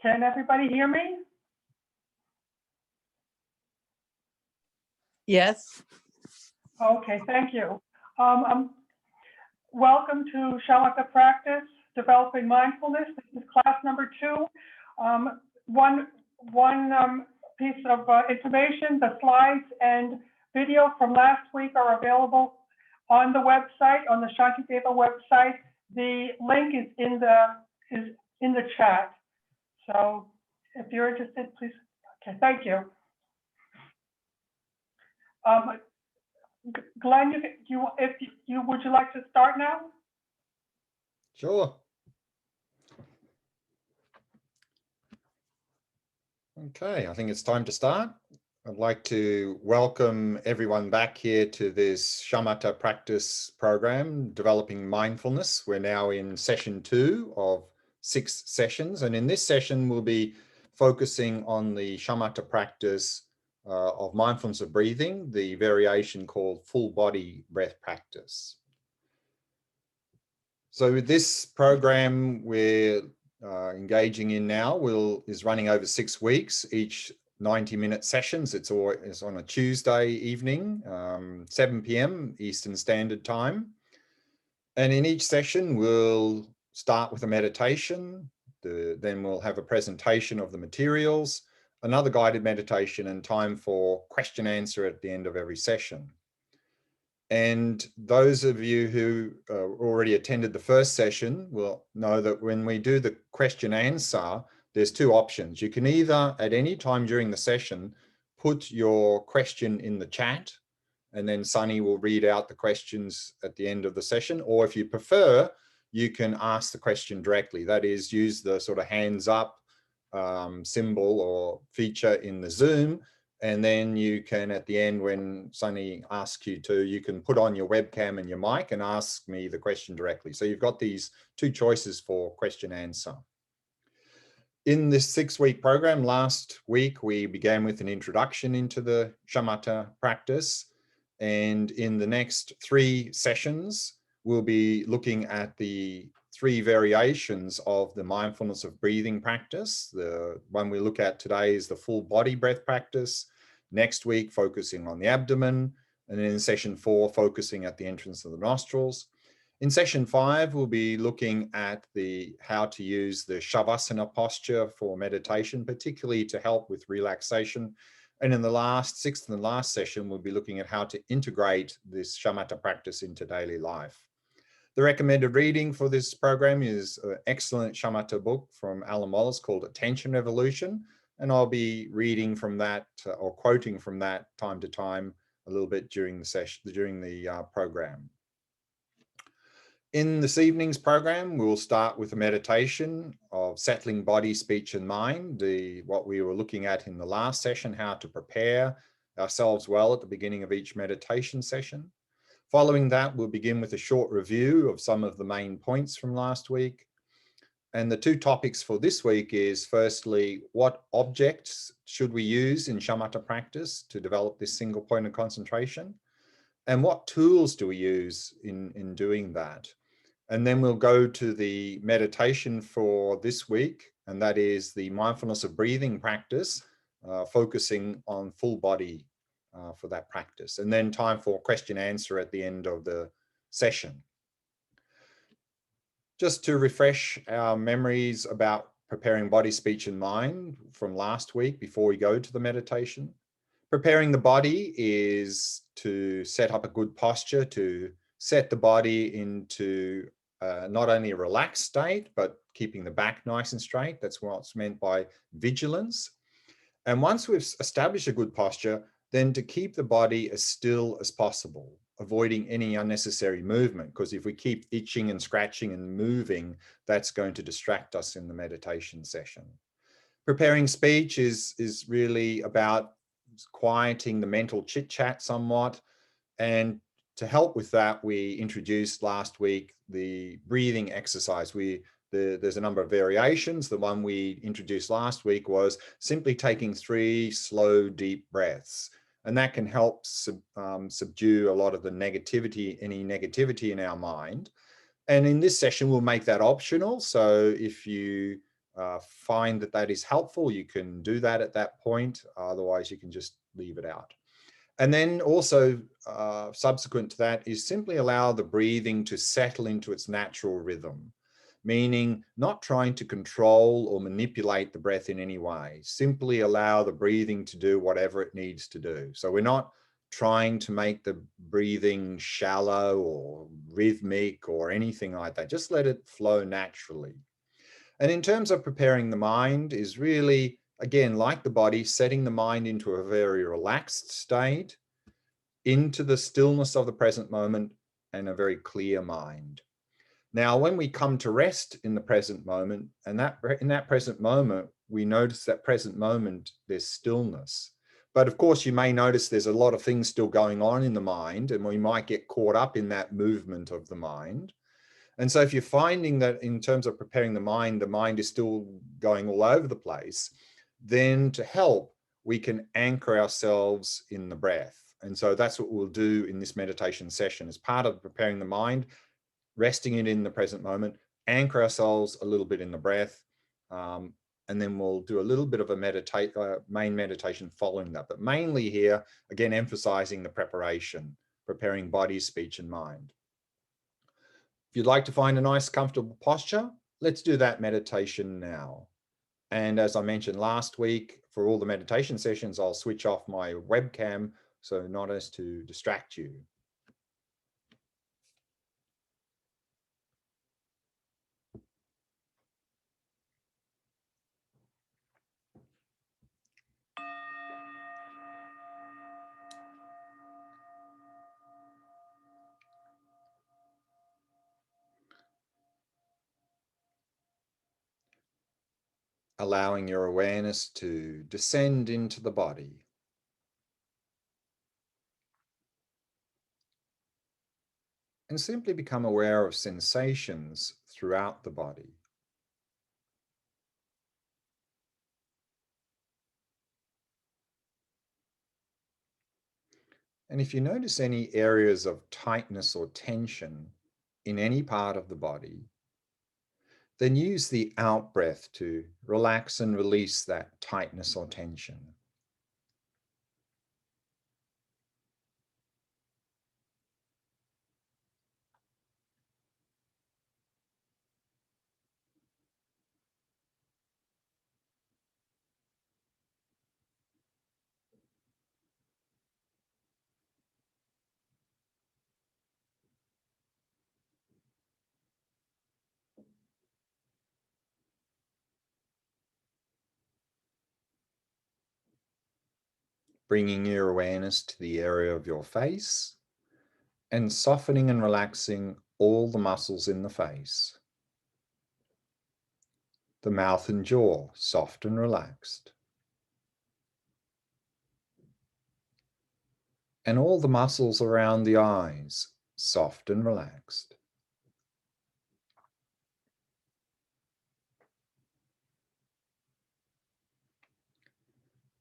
Can everybody hear me? Yes. Okay, thank you. Welcome to Shamatha Practice, Developing Mindfulness. This is class number 2. One piece of information, the slides and video from last week are available on the website, on the Shantideva website. The link is in the chat. So if you're interested, please. Okay, thank you. Glenn, would you like to start now? Sure. Okay, I think it's time to start. I'd like to welcome everyone back here to this Shamatha practice program, Developing Mindfulness. We're now in session 2 of 6 sessions. And in this session, we'll be focusing on the Shamatha practice of mindfulness of breathing, the variation called full body breath practice. So this program we're engaging in now is running over 6 weeks, each 90-minute sessions. It's on a Tuesday evening, 7 p.m. Eastern Standard Time. And in each session, we'll start with a meditation, then we'll have a presentation of the materials, another guided meditation, and time for question answer at the end of every session. And those of you who already attended the first session will know that when we do the question answer, there's 2 options. You can either at any time during the session put your question in the chat, and then Sunny will read out the questions at the end of the session. Or if you prefer, you can ask the question directly. That is, use the sort of hands up symbol or feature in the Zoom. And then you can, at the end, when Sunny asks you to, you can put on your webcam and your mic and ask me the question directly. So you've got these 2 choices for question answer. In this 6-week program, last week, we began with an introduction into the Shamatha practice. And in the next 3 sessions, we'll be looking at the 3 variations of the mindfulness of breathing practice. The one we look at today is the full body breath practice. Next week, focusing on the abdomen. And then in session 4, focusing at the entrance of the nostrils. In session 5, we'll be looking at how to use the Shavasana posture for meditation, particularly to help with relaxation. And in the 6th and last session, we'll be looking at how to integrate this Shamatha practice into daily life. The recommended reading for this program is an excellent Shamatha book from Alan Wallace called Attention Revolution. And I'll be reading from that or quoting from that time to time a little bit during the session, during the program. In this evening's program, we'll start with a meditation of settling body, speech, and mind, what we were looking at in the last session, how to prepare ourselves well at the beginning of each meditation session. Following that, we'll begin with a short review of some of the main points from last week. And the 2 topics for this week is, firstly, what objects should we use in Shamatha practice to develop this single point of concentration? And what tools do we use in doing that? And then we'll go to the meditation for this week, and that is the mindfulness of breathing practice, focusing on full body for that practice. And then time for question answer at the end of the session. Just to refresh our memories about preparing body, speech, and mind from last week before we go to the meditation. Preparing the body is to set up a good posture, to set the body into not only a relaxed state, but keeping the back nice and straight. That's what's meant by vigilance. And once we've established a good posture, then to keep the body as still as possible, avoiding any unnecessary movement, because if we keep itching and scratching and moving, that's going to distract us in the meditation session. Preparing speech is really about quieting the mental chit-chat somewhat. And to help with that, we introduced last week the breathing exercise. There's a number of variations. The one we introduced last week was simply taking 3 slow, deep breaths. And that can help subdue a lot of the negativity, any negativity in our mind. And in this session, we'll make that optional. So if you find that that is helpful, you can do that at that point. Otherwise, you can just leave it out. And then also subsequent to that is simply allow the breathing to settle into its natural rhythm, meaning not trying to control or manipulate the breath in any way. Simply allow the breathing to do whatever it needs to do. So we're not trying to make the breathing shallow or rhythmic or anything like that. Just let it flow naturally. And in terms of preparing the mind is really, again, like the body, setting the mind into a very relaxed state, into the stillness of the present moment and a very clear mind. Now, when we come to rest in the present moment, and in that present moment, we notice that present moment, there's stillness. But of course, you may notice there's a lot of things still going on in the mind, and we might get caught up in that movement of the mind. And so if you're finding that in terms of preparing the mind is still going all over the place, then to help, we can anchor ourselves in the breath. And so that's what we'll do in this meditation session. As part of preparing the mind, resting it in the present moment, anchor ourselves a little bit in the breath, and then we'll do a little bit of a main meditation following that. But mainly here, again, emphasizing the preparation, preparing body, speech, and mind. If you'd like to find a nice, comfortable posture, let's do that meditation now. And as I mentioned last week, for all the meditation sessions, I'll switch off my webcam so not as to distract you. Allowing your awareness to descend into the body. And simply become aware of sensations throughout the body. And if you notice any areas of tightness or tension in any part of the body, then use the out breath to relax and release that tightness or tension. Bringing your awareness to the area of your face and softening and relaxing all the muscles in the face. The mouth and jaw, soft and relaxed. And all the muscles around the eyes, soft and relaxed.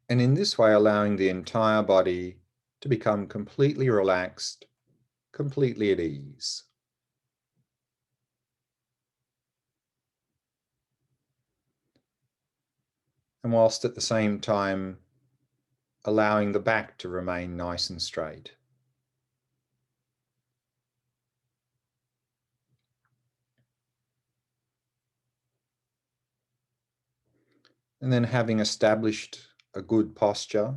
And in this way, allowing the entire body to become completely relaxed, completely at ease. And whilst at the same time, allowing the back to remain nice and straight. And then having established a good posture,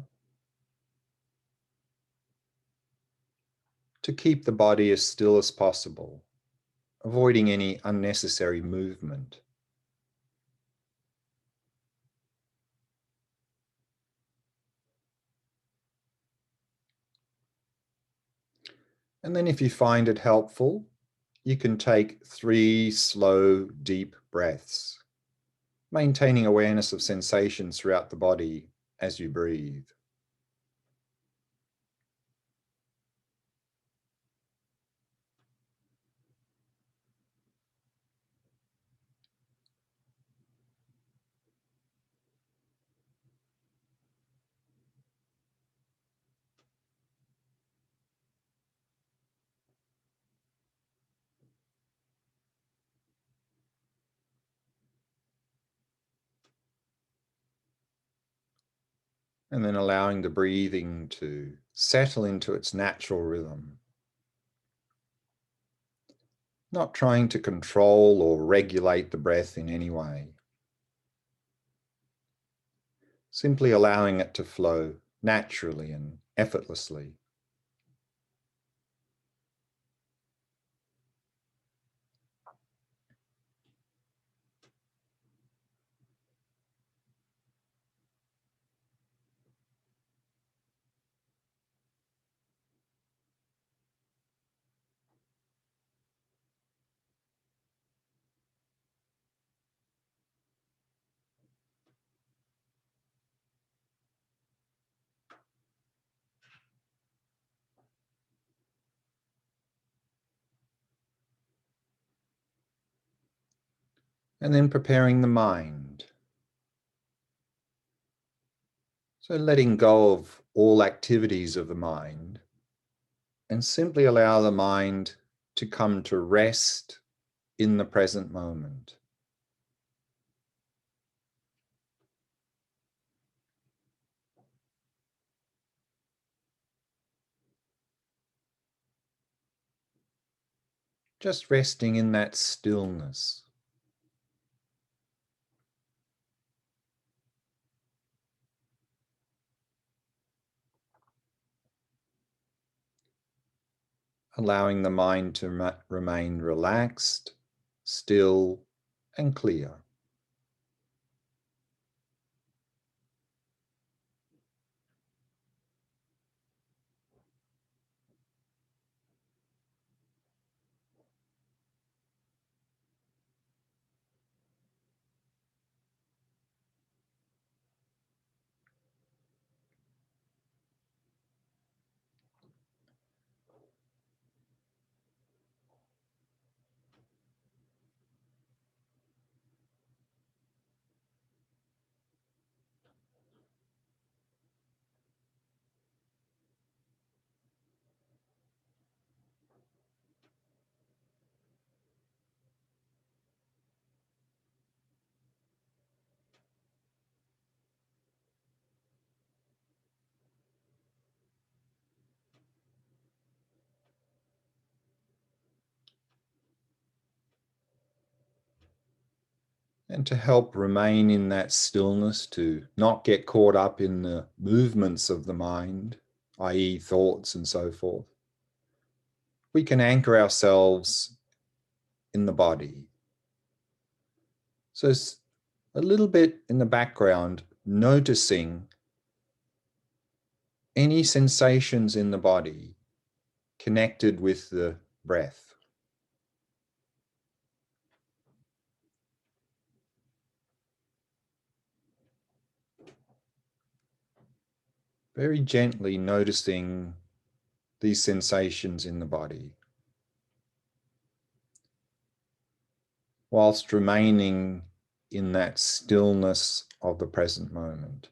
to keep the body as still as possible, avoiding any unnecessary movement. And then if you find it helpful, you can take 3 slow, deep breaths, maintaining awareness of sensations throughout the body as you breathe. And then allowing the breathing to settle into its natural rhythm. Not trying to control or regulate the breath in any way. Simply allowing it to flow naturally and effortlessly. And then preparing the mind. So letting go of all activities of the mind and simply allow the mind to come to rest in the present moment. Just resting in that stillness. Allowing the mind to remain relaxed, still, and clear. And to help remain in that stillness, to not get caught up in the movements of the mind, i.e. thoughts and so forth, we can anchor ourselves in the body. So it's a little bit in the background, noticing any sensations in the body connected with the breath. Very gently noticing these sensations in the body, whilst remaining in that stillness of the present moment.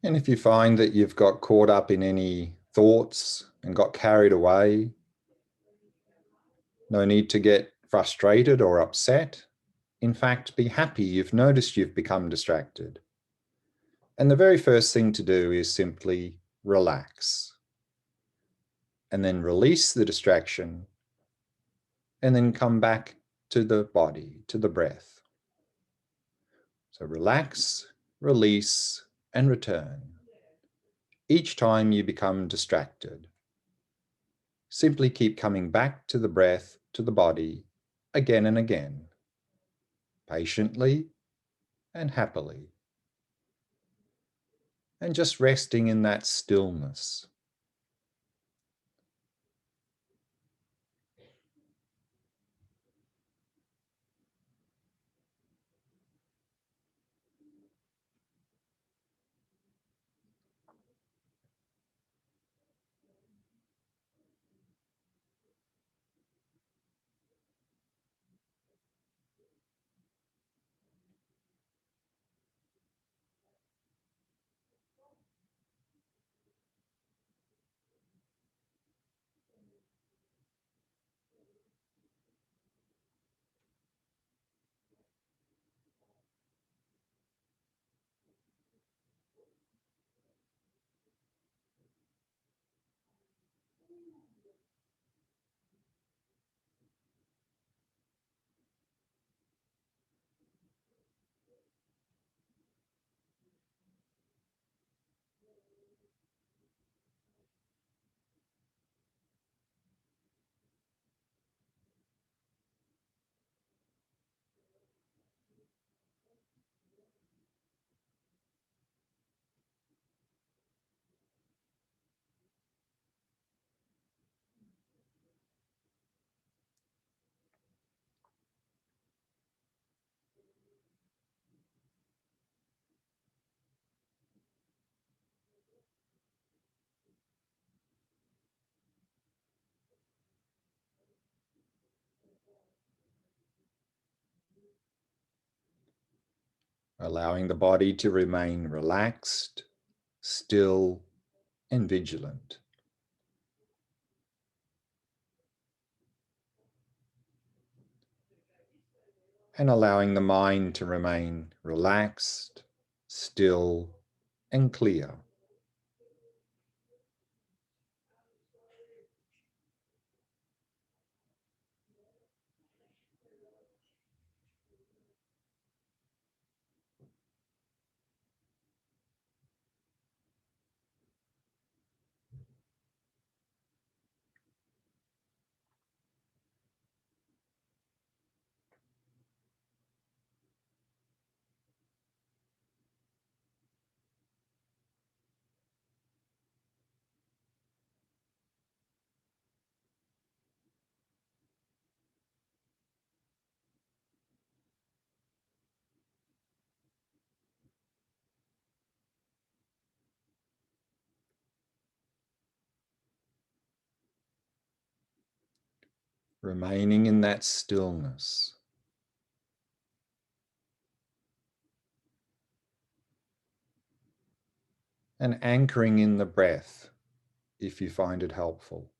And if you find that you've got caught up in any thoughts and got carried away, no need to get frustrated or upset. In fact, be happy you've noticed you've become distracted. And the very first thing to do is simply relax. And then release the distraction. And then come back to the body, to the breath. So relax, release, and return. each time you become distracted. Simply keep coming back to the breath, to the body, again and again, patiently and happily, and just resting in that stillness. Allowing the body to remain relaxed, still, and vigilant. And allowing the mind to remain relaxed, still, and clear. Remaining in that stillness. And anchoring in the breath if you find it helpful.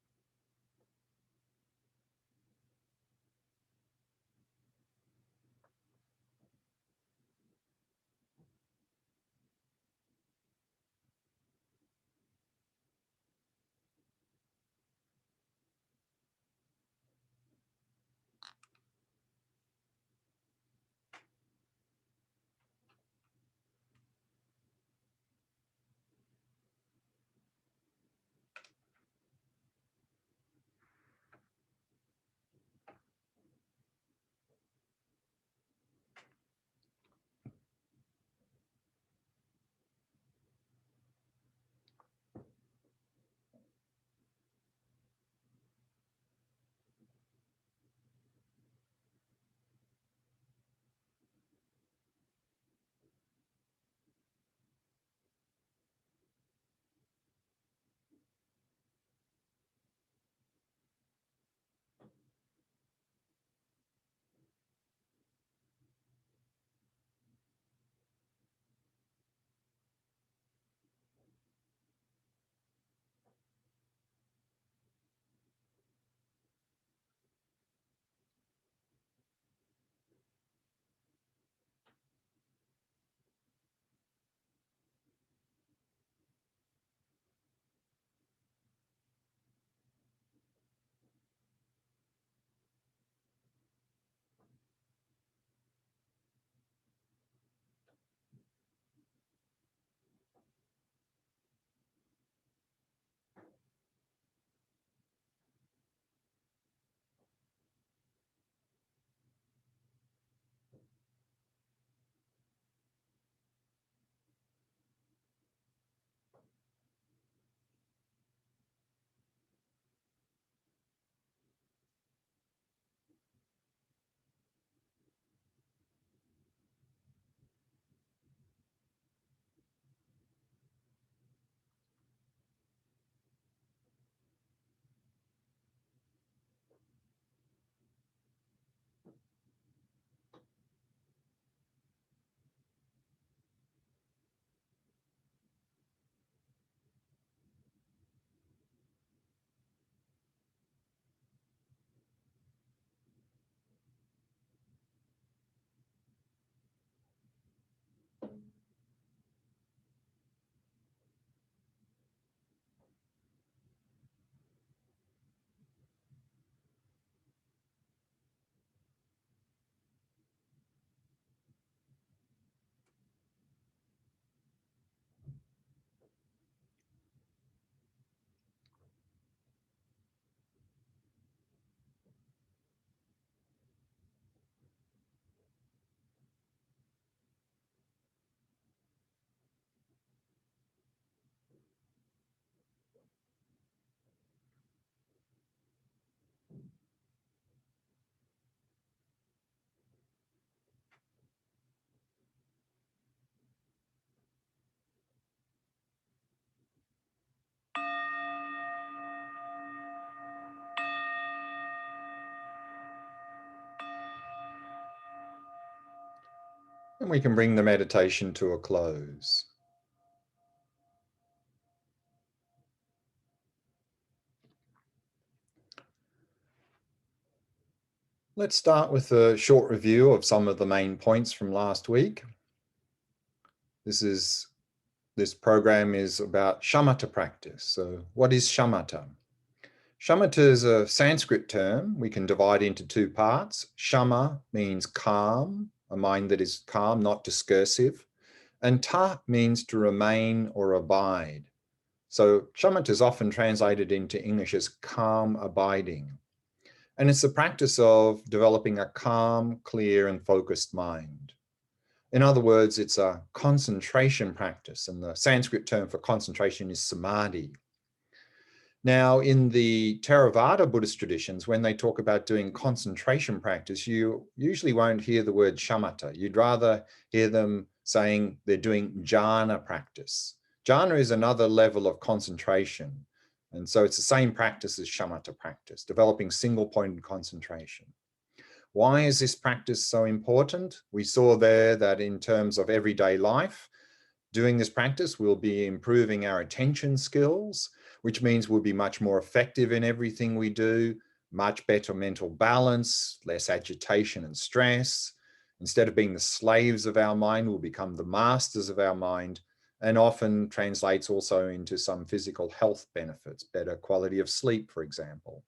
And we can bring the meditation to a close. Let's start with a short review of some of the main points from last week. This program is about Shamatha practice. So what is Shamatha? Shamatha is a Sanskrit term. We can divide into two parts. Shama means calm, a mind that is calm, not discursive. And ta means to remain or abide. So shamatha is often translated into English as calm abiding. And it's the practice of developing a calm, clear, and focused mind. In other words, it's a concentration practice, and the Sanskrit term for concentration is samadhi. Now, in the Theravada Buddhist traditions, when they talk about doing concentration practice, you usually won't hear the word shamatha. You'd rather hear them saying they're doing jhana practice. Jhana is another level of concentration. And so it's the same practice as shamatha practice, developing single-pointed concentration. Why is this practice so important? We saw there that in terms of everyday life, doing this practice, we'll be improving our attention skills, which means we'll be much more effective in everything we do, much better mental balance, less agitation and stress. Instead of being the slaves of our mind, we'll become the masters of our mind, and often translates also into some physical health benefits, better quality of sleep, for example.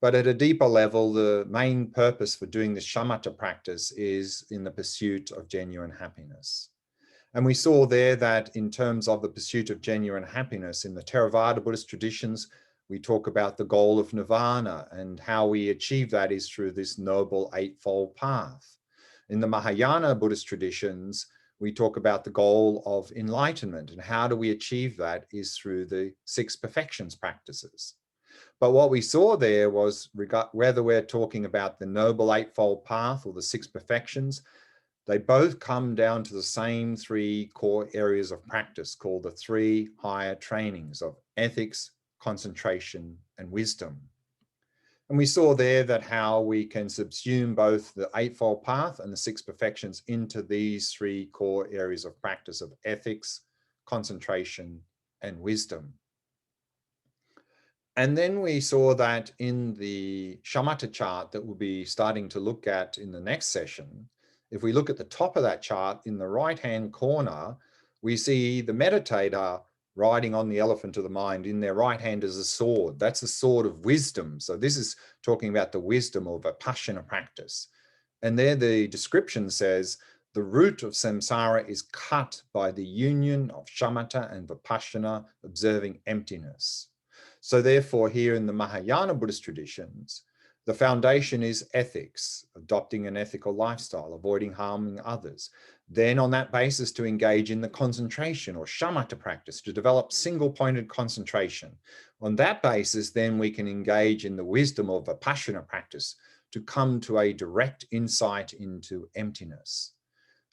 But at a deeper level, the main purpose for doing this shamatha practice is in the pursuit of genuine happiness. And we saw there that in terms of the pursuit of genuine happiness in the Theravada Buddhist traditions, we talk about the goal of nirvana, and how we achieve that is through this noble eightfold path. In the Mahayana Buddhist traditions, we talk about the goal of enlightenment, and how do we achieve that is through the six perfections practices. But what we saw there was whether we're talking about the Noble Eightfold Path or the six perfections, they both come down to the same three core areas of practice called the three higher trainings of ethics, concentration, and wisdom. And we saw there that how we can subsume both the Eightfold Path and the six perfections into these three core areas of practice of ethics, concentration, and wisdom. And then we saw that in the shamatha chart that we'll be starting to look at in the next session, if we look at the top of that chart in the right-hand corner, we see the meditator riding on the elephant of the mind. In their right hand is a sword. That's the sword of wisdom. So this is talking about the wisdom of vipassana practice. And there the description says, the root of samsara is cut by the union of shamatha and vipassana, observing emptiness. So therefore, here in the Mahayana Buddhist traditions, the foundation is ethics, adopting an ethical lifestyle, avoiding harming others. Then on that basis to engage in the concentration or shamatha practice, to develop single-pointed concentration. On that basis, then we can engage in the wisdom of vipassana practice to come to a direct insight into emptiness.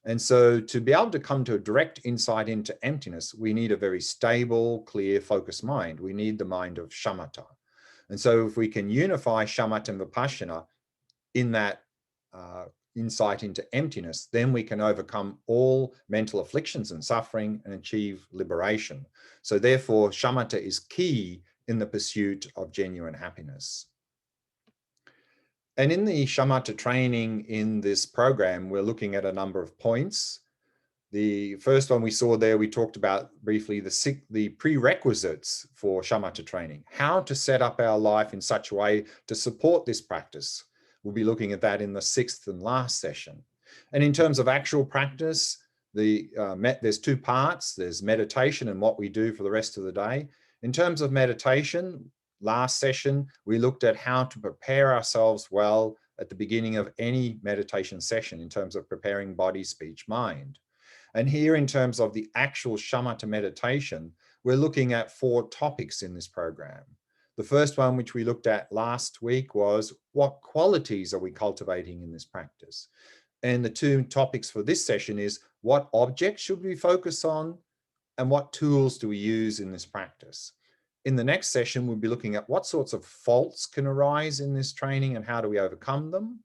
And so to be able to come to a direct insight into emptiness, we need a very stable, clear, focused mind. We need the mind of shamatha. And so if we can unify shamatha and vipassana in that insight into emptiness, then we can overcome all mental afflictions and suffering and achieve liberation. So therefore, shamatha is key in the pursuit of genuine happiness. And in the shamatha training in this program, we're looking at a number of points. The first one we saw there, we talked about briefly the prerequisites for shamatha training, how to set up our life in such a way to support this practice. We'll be looking at that in the sixth and last session. And in terms of actual practice, there's two parts. There's meditation and what we do for the rest of the day. In terms of meditation, last session, we looked at how to prepare ourselves well at the beginning of any meditation session in terms of preparing body, speech, mind. And here in terms of the actual shamatha meditation, we're looking at 4 topics in this program. The first one, which we looked at last week, was what qualities are we cultivating in this practice? And the 2 topics for this session is what objects should we focus on and what tools do we use in this practice? In the next session, we'll be looking at what sorts of faults can arise in this training and how do we overcome them.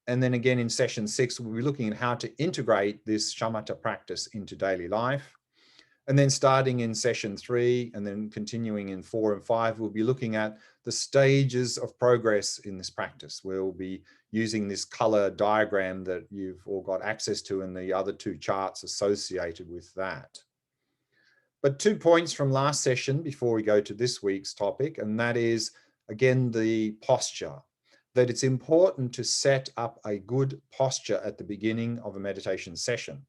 And then again in session 6, we'll be looking at how to integrate this shamatha practice into daily life. And then starting in session 3 and then continuing in 4 and 5, we'll be looking at the stages of progress in this practice. We'll be using this color diagram that you've all got access to and the other 2 charts associated with that. But 2 points from last session before we go to this week's topic, and that is, again, the posture. That it's important to set up a good posture at the beginning of a meditation session.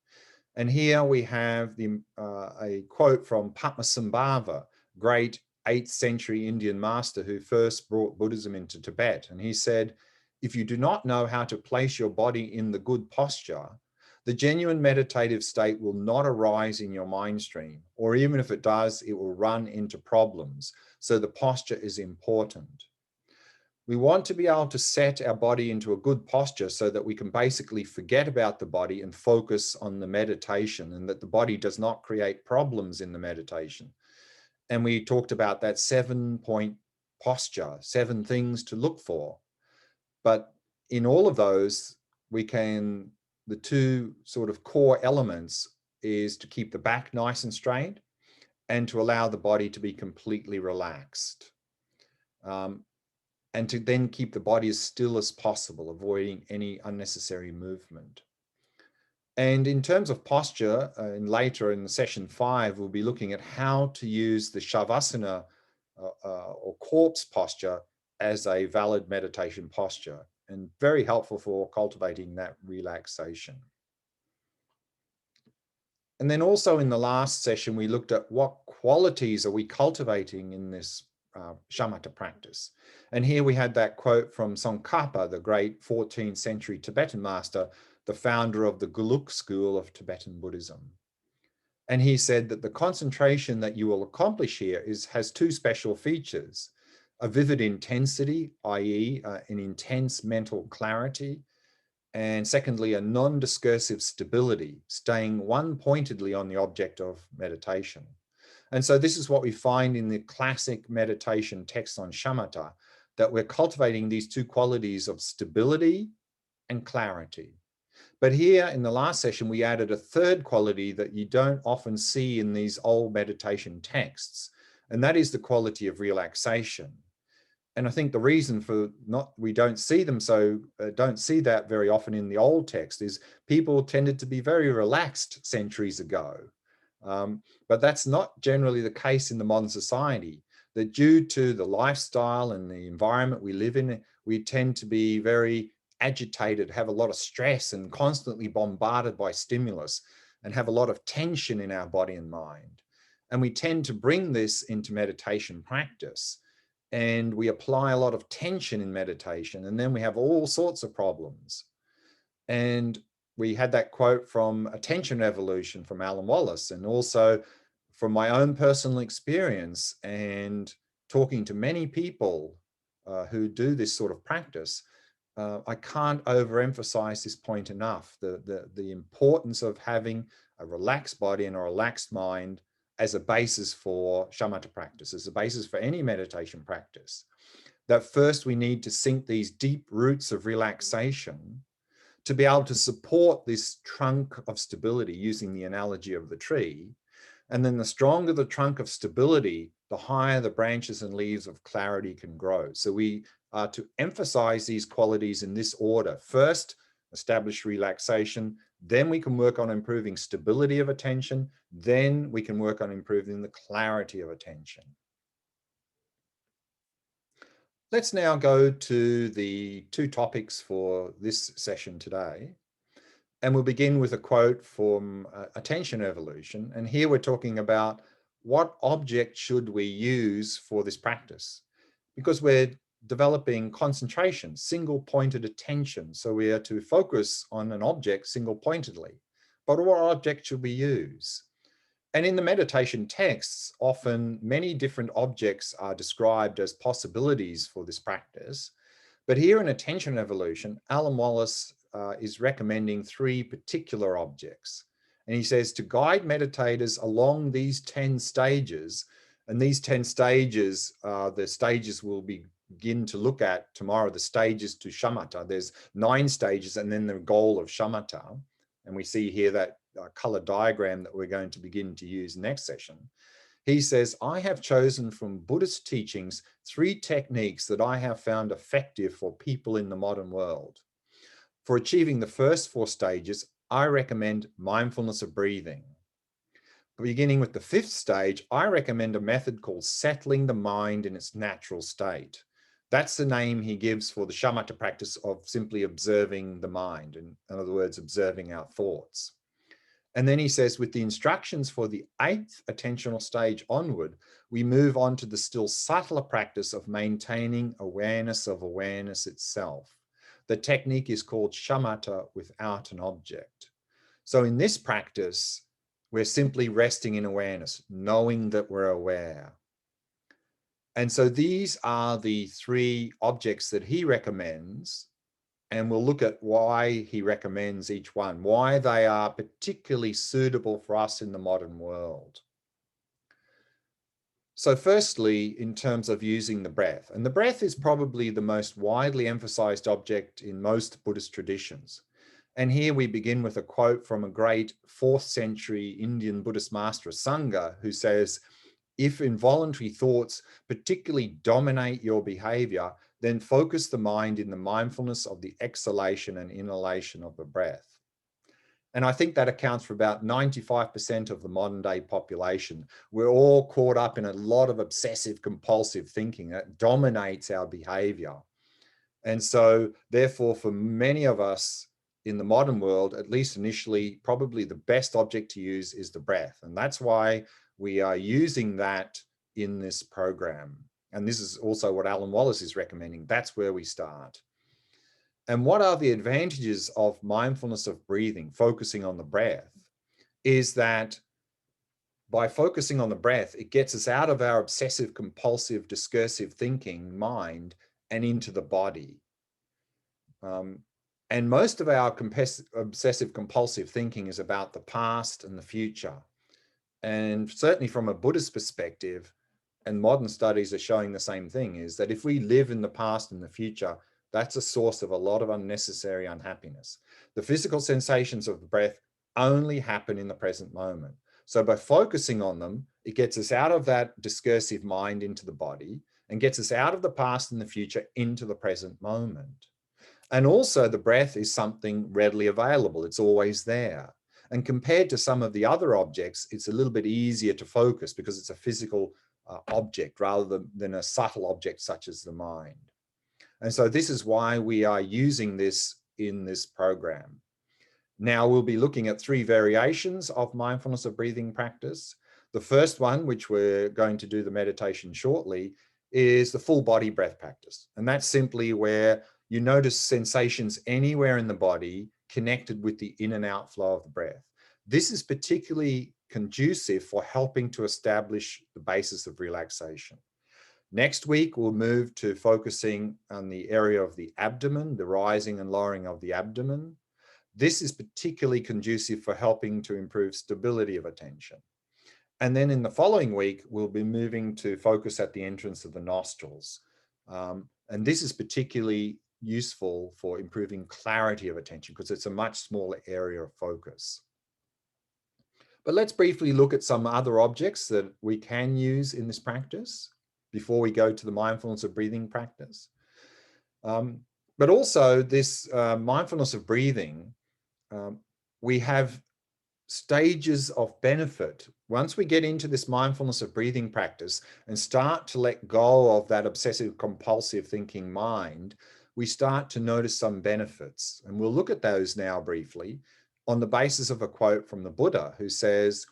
And here we have a quote from Padmasambhava, great 8th century Indian master who first brought Buddhism into Tibet. And he said, if you do not know how to place your body in the good posture, the genuine meditative state will not arise in your mind stream, or even if it does, it will run into problems. So the posture is important. We want to be able to set our body into a good posture so that we can basically forget about the body and focus on the meditation, and that the body does not create problems in the meditation. And we talked about that 7-point posture, 7 things to look for. But in all of those, the 2 sort of core elements is to keep the back nice and straight and to allow the body to be completely relaxed. And to then keep the body as still as possible, avoiding any unnecessary movement. And in terms of posture, later in session 5, we'll be looking at how to use the Shavasana or corpse posture as a valid meditation posture, and very helpful for cultivating that relaxation. And then also in the last session, we looked at what qualities are we cultivating in this shamatha practice. And here we had that quote from Tsongkhapa, the great 14th century Tibetan master, the founder of the Gelug school of Tibetan Buddhism. And he said that the concentration that you will accomplish here has 2 special features: a vivid intensity, i.e. An intense mental clarity, and secondly, a non-discursive stability, staying one-pointedly on the object of meditation. And so this is what we find in the classic meditation text on shamatha, that we're cultivating these 2 qualities of stability and clarity. But here in the last session, we added a 3rd quality that you don't often see in these old meditation texts, and that is the quality of relaxation. And I think the reason for we don't see that very often in the old text is people tended to be very relaxed centuries ago. But that's not generally the case in the modern society, that due to the lifestyle and the environment we live in, we tend to be very agitated, have a lot of stress and constantly bombarded by stimulus and have a lot of tension in our body and mind. And we tend to bring this into meditation practice. And we apply a lot of tension in meditation, and then we have all sorts of problems. And we had that quote from Attention Evolution from Alan Wallace, and also from my own personal experience and talking to many people who do this sort of practice. I can't overemphasize this point enough, the importance of having a relaxed body and a relaxed mind as a basis for shamatha practice, as a basis for any meditation practice. That first we need to sink these deep roots of relaxation to be able to support this trunk of stability, using the analogy of the tree. And then the stronger the trunk of stability, the higher the branches and leaves of clarity can grow. So we are to emphasize these qualities in this order. First, establish relaxation. Then we can work on improving stability of attention. Then we can work on improving the clarity of attention. Let's now go to the 2 topics for this session today. And we'll begin with a quote from Attention Evolution. And here we're talking about what object should we use for this practice? Because we're developing concentration, single-pointed attention. So we are to focus on an object single-pointedly. But what object should we use? And in the meditation texts, often many different objects are described as possibilities for this practice. But here in Attention Evolution, Alan Wallace is recommending 3 particular objects. And he says to guide meditators along these 10 stages, and these 10 stages, the stages will be begin to look at tomorrow, the stages to Shamatha. There's 9 stages and then the goal of Shamatha. And we see here that color diagram that we're going to begin to use next session. He says, I have chosen from Buddhist teachings 3 techniques that I have found effective for people in the modern world. For achieving the first 4 stages, I recommend mindfulness of breathing. Beginning with the 5th stage, I recommend a method called settling the mind in its natural state. That's the name he gives for the shamatha practice of simply observing the mind, in other words, observing our thoughts. And then he says, with the instructions for the 8th attentional stage onward, we move on to the still subtler practice of maintaining awareness of awareness itself. The technique is called shamatha without an object. So in this practice, we're simply resting in awareness, knowing that we're aware. And so these are the 3 objects that he recommends, and we'll look at why he recommends each one, why they are particularly suitable for us in the modern world. So firstly, in terms of using the breath, and the breath is probably the most widely emphasized object in most Buddhist traditions. And here we begin with a quote from a great 4th century Indian Buddhist master, Sangha, who says, if involuntary thoughts particularly dominate your behavior, then focus the mind in the mindfulness of the exhalation and inhalation of the breath. And I think that accounts for about 95% of the modern day population. We're all caught up in a lot of obsessive compulsive thinking that dominates our behavior. And so therefore, for many of us in the modern world, at least initially, probably the best object to use is the breath. And that's why we are using that in this program. And this is also what Alan Wallace is recommending. That's where we start. And what are the advantages of mindfulness of breathing, focusing on the breath, is that by focusing on the breath, it gets us out of our obsessive compulsive discursive thinking mind and into the body. And most of our obsessive compulsive thinking is about the past and the future. And certainly from a Buddhist perspective, and modern studies are showing the same thing, is that if we live in the past and the future, that's a source of a lot of unnecessary unhappiness. The physical sensations of the breath only happen in the present moment. So by focusing on them, it gets us out of that discursive mind into the body and gets us out of the past and the future into the present moment. And also the breath is something readily available. It's always there. And compared to some of the other objects, it's a little bit easier to focus because it's a physical object rather than a subtle object such as the mind. And so this is why we are using this in this program. Now we'll be looking at 3 variations of mindfulness of breathing practice. The first one, which we're going to do the meditation shortly, is the full body breath practice. And that's simply where you notice sensations anywhere in the body connected with the in and out flow of the breath. This is particularly conducive for helping to establish the basis of relaxation. Next week, we'll move to focusing on the area of the abdomen, the rising and lowering of the abdomen. This is particularly conducive for helping to improve stability of attention. And then in the following week, we'll be moving to focus at the entrance of the nostrils. And this is particularly useful for improving clarity of attention because it's a much smaller area of focus. But let's briefly look at some other objects that we can use in this practice before we go to the mindfulness of breathing practice. But also this mindfulness of breathing, we have stages of benefit. Once we get into this mindfulness of breathing practice and start to let go of that obsessive compulsive thinking mind, we start to notice some benefits. And we'll look at those now briefly on the basis of a quote from the Buddha, who says,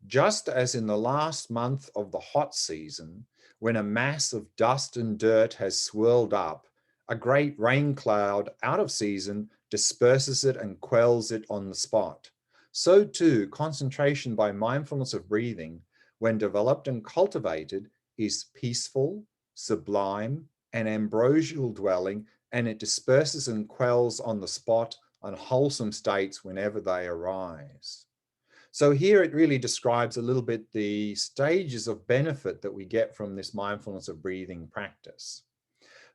just as in the last month of the hot season, when a mass of dust and dirt has swirled up, a great rain cloud out of season disperses it and quells it on the spot. So too, concentration by mindfulness of breathing, when developed and cultivated, is peaceful, sublime, and ambrosial dwelling, and it disperses and quells on the spot unwholesome states whenever they arise. So here it really describes a little bit the stages of benefit that we get from this mindfulness of breathing practice.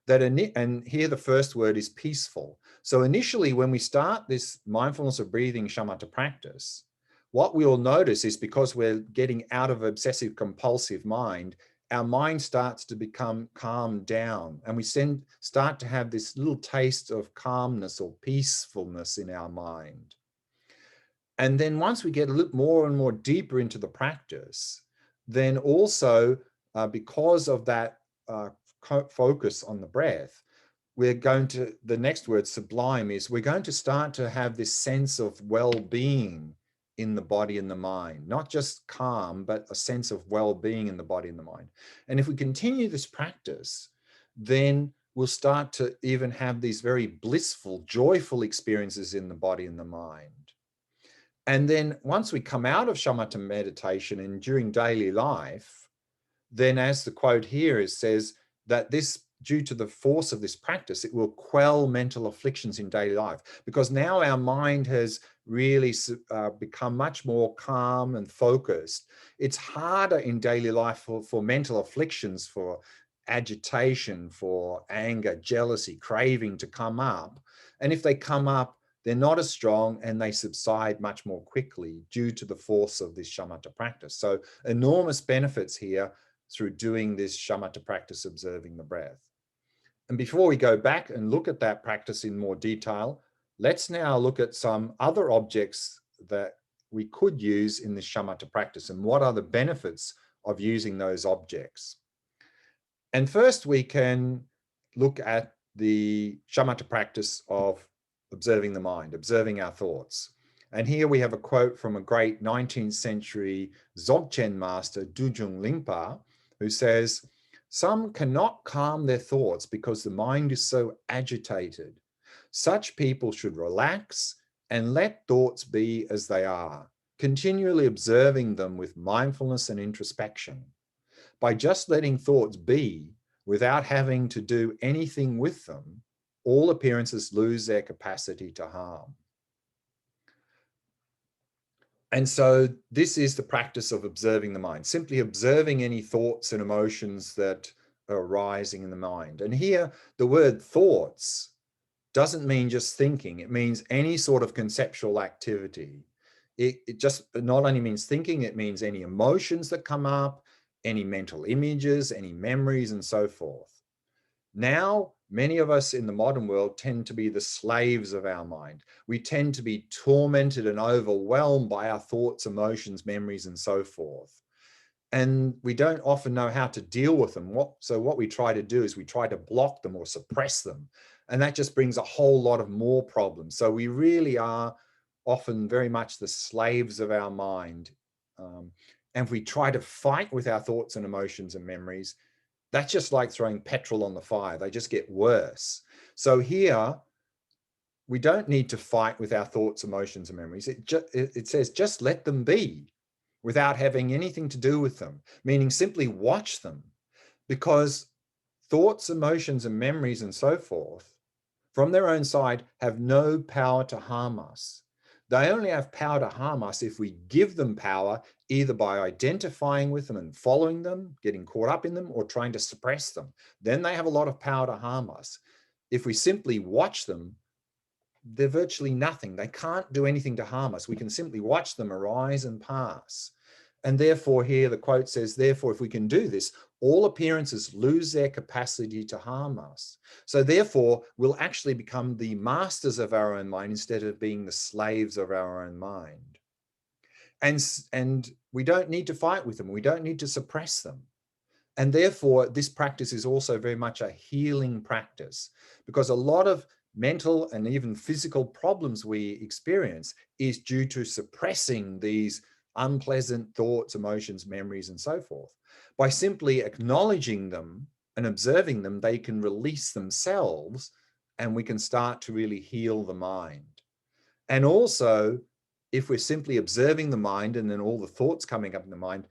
and here the first word is peaceful. So initially, when we start this mindfulness of breathing shamatha practice, what we'll notice is because we're getting out of obsessive compulsive mind, our mind starts to become calmed down, and we start to have this little taste of calmness or peacefulness in our mind. And then once we get a little more and more deeper into the practice, then also because of that focus on the breath, we're going to, the next word, sublime, is we're going to start to have this sense of well-being in the body and the mind, not just calm, but a sense of well-being in the body and the mind. And if we continue this practice, then we'll start to even have these very blissful, joyful experiences in the body and the mind. And then once we come out of shamatha meditation and during daily life, then as the quote here is, says that this, due to the force of this practice, it will quell mental afflictions in daily life, because now our mind has really become much more calm and focused. It's harder in daily life for mental afflictions, for agitation, for anger, jealousy, craving to come up. And if they come up, they're not as strong and they subside much more quickly due to the force of this shamatha practice. So enormous benefits here through doing this shamatha practice, observing the breath. And before we go back and look at that practice in more detail, let's now look at some other objects that we could use in this shamatha practice and what are the benefits of using those objects. And first we can look at the shamatha practice of observing the mind, observing our thoughts. And here we have a quote from a great 19th century Dzogchen master, Dujung Lingpa, who says, "Some cannot calm their thoughts because the mind is so agitated. Such people should relax and let thoughts be as they are, continually observing them with mindfulness and introspection. By just letting thoughts be without having to do anything with them, all appearances lose their capacity to harm." And so this is the practice of observing the mind, simply observing any thoughts and emotions that are arising in the mind. And here the word thoughts doesn't mean just thinking, it means any sort of conceptual activity. It just not only means thinking, it means any emotions that come up, any mental images, any memories, and so forth. Now, many of us in the modern world tend to be the slaves of our mind. We tend to be tormented and overwhelmed by our thoughts, emotions, memories, and so forth. And we don't often know how to deal with them. So what we try to do is we try to block them or suppress them. And that just brings a whole lot of more problems. So we really are often very much the slaves of our mind. And if we try to fight with our thoughts and emotions and memories, that's just like throwing petrol on the fire. They just get worse. So here, we don't need to fight with our thoughts, emotions, and memories. It says just let them be without having anything to do with them, meaning simply watch them, because thoughts, emotions, and memories and so forth from their own side have no power to harm us. They only have power to harm us if we give them power, either by identifying with them and following them, getting caught up in them, or trying to suppress them. Then they have a lot of power to harm us. If we simply watch them, they're virtually nothing. They can't do anything to harm us. We can simply watch them arise and pass. And therefore, here the quote says, therefore, if we can do this, all appearances lose their capacity to harm us. So therefore, we'll actually become the masters of our own mind instead of being the slaves of our own mind. And we don't need to fight with them. We don't need to suppress them. And therefore, this practice is also very much a healing practice, because a lot of mental and even physical problems we experience is due to suppressing these unpleasant thoughts, emotions, memories, and so forth. By simply acknowledging them and observing them, they can release themselves and we can start to really heal the mind. And also, if we're simply observing the mind and then all the thoughts coming up in the mind,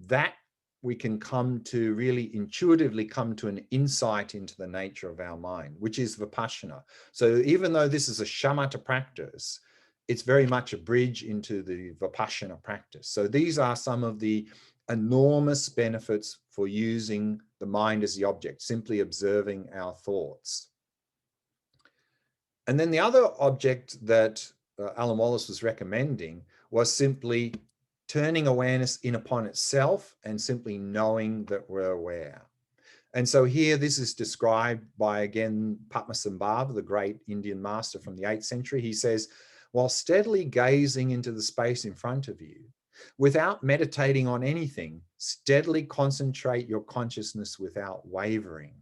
that we can come to really intuitively come to an insight into the nature of our mind, which is vipassana. So even though this is a shamatha practice, it's very much a bridge into the vipassana practice. So these are some of the enormous benefits for using the mind as the object, simply observing our thoughts. And then the other object that Alan Wallace was recommending was simply turning awareness in upon itself and simply knowing that we're aware. And so here, this is described by, again, Padmasambhava, the great Indian master from the 8th century. He says, while steadily gazing into the space in front of you, without meditating on anything, steadily concentrate your consciousness without wavering.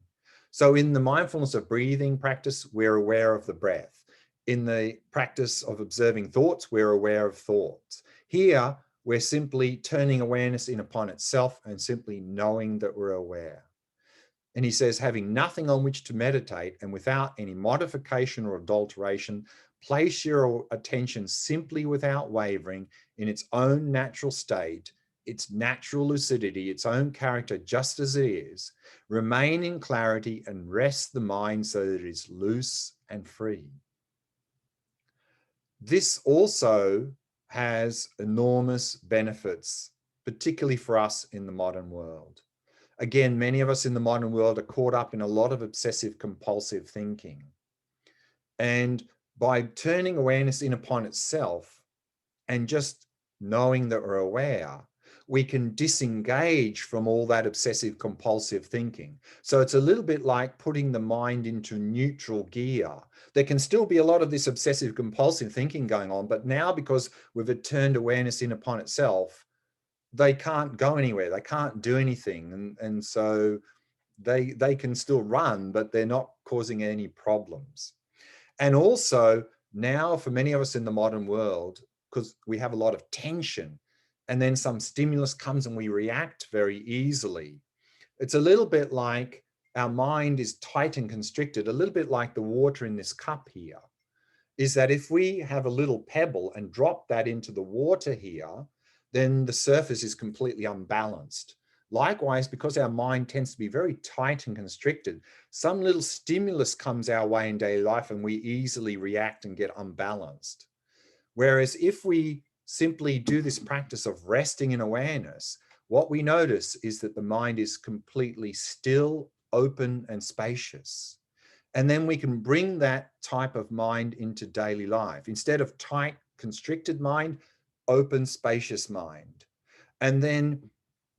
So in the mindfulness of breathing practice, we're aware of the breath. In the practice of observing thoughts, we're aware of thoughts. Here, we're simply turning awareness in upon itself and simply knowing that we're aware. And he says, having nothing on which to meditate and without any modification or adulteration, place your attention simply without wavering in its own natural state, its natural lucidity, its own character, just as it is. Remain in clarity and rest the mind so that it is loose and free. This also has enormous benefits, particularly for us in the modern world. Again, many of us in the modern world are caught up in a lot of obsessive compulsive thinking. And by turning awareness in upon itself and just knowing that we're aware, we can disengage from all that obsessive compulsive thinking. So it's a little bit like putting the mind into neutral gear. There can still be a lot of this obsessive compulsive thinking going on, but now because we've turned awareness in upon itself, they can't go anywhere, they can't do anything. And so they can still run, but they're not causing any problems. And also now for many of us in the modern world, because we have a lot of tension and then some stimulus comes and we react very easily. It's a little bit like our mind is tight and constricted, a little bit like the water in this cup here, is that if we have a little pebble and drop that into the water here, then the surface is completely unbalanced. Likewise, because our mind tends to be very tight and constricted, some little stimulus comes our way in daily life and we easily react and get unbalanced. Whereas if we simply do this practice of resting in awareness, what we notice is that the mind is completely still, open, and spacious. And then we can bring that type of mind into daily life. Instead of tight, constricted mind, open, spacious mind. And then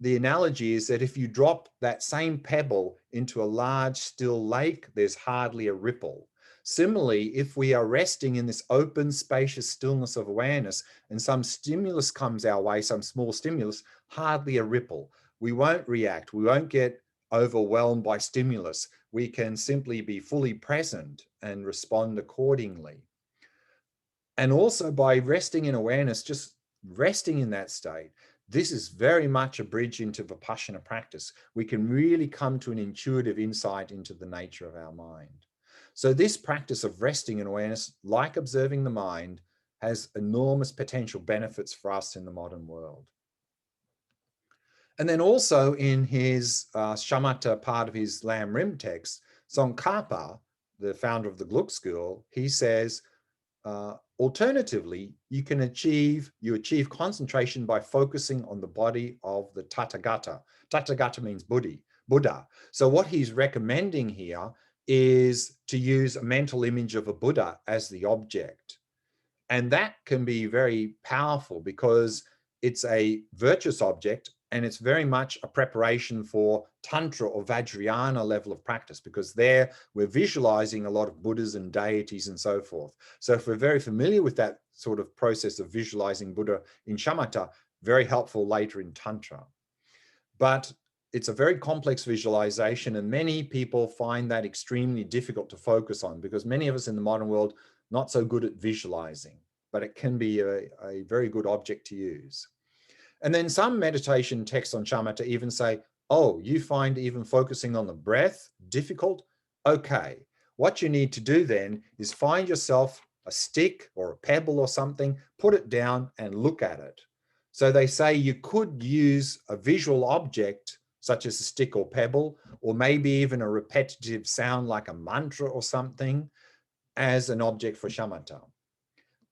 the analogy is that if you drop that same pebble into a large, still lake, there's hardly a ripple. Similarly, if we are resting in this open, spacious stillness of awareness and some stimulus comes our way, some small stimulus, hardly a ripple. We won't react. We won't get overwhelmed by stimulus. We can simply be fully present and respond accordingly. And also by resting in awareness, just resting in that state, this is very much a bridge into Vipassana practice. We can really come to an intuitive insight into the nature of our mind. So this practice of resting in awareness, like observing the mind, has enormous potential benefits for us in the modern world. And then also in his Shamatha part of his Lam Rim text, Tsongkhapa, the founder of the Gluk school, he says, alternatively, you achieve concentration by focusing on the body of the Tathagata. Tathagata means Buddha. So what he's recommending here is to use a mental image of a Buddha as the object. And that can be very powerful because it's a virtuous object and it's very much a preparation for Tantra or Vajrayana level of practice, because there we're visualizing a lot of Buddhas and deities and so forth. So if we're very familiar with that sort of process of visualizing Buddha in Shamatha, very helpful later in Tantra. But it's a very complex visualization and many people find that extremely difficult to focus on because many of us in the modern world not so good at visualizing, but it can be a very good object to use. And then some meditation texts on Shamatha even say, oh, you find even focusing on the breath difficult? Okay, what you need to do then is find yourself a stick or a pebble or something, put it down and look at it. So they say you could use a visual object such as a stick or pebble, or maybe even a repetitive sound like a mantra or something as an object for Shamatha.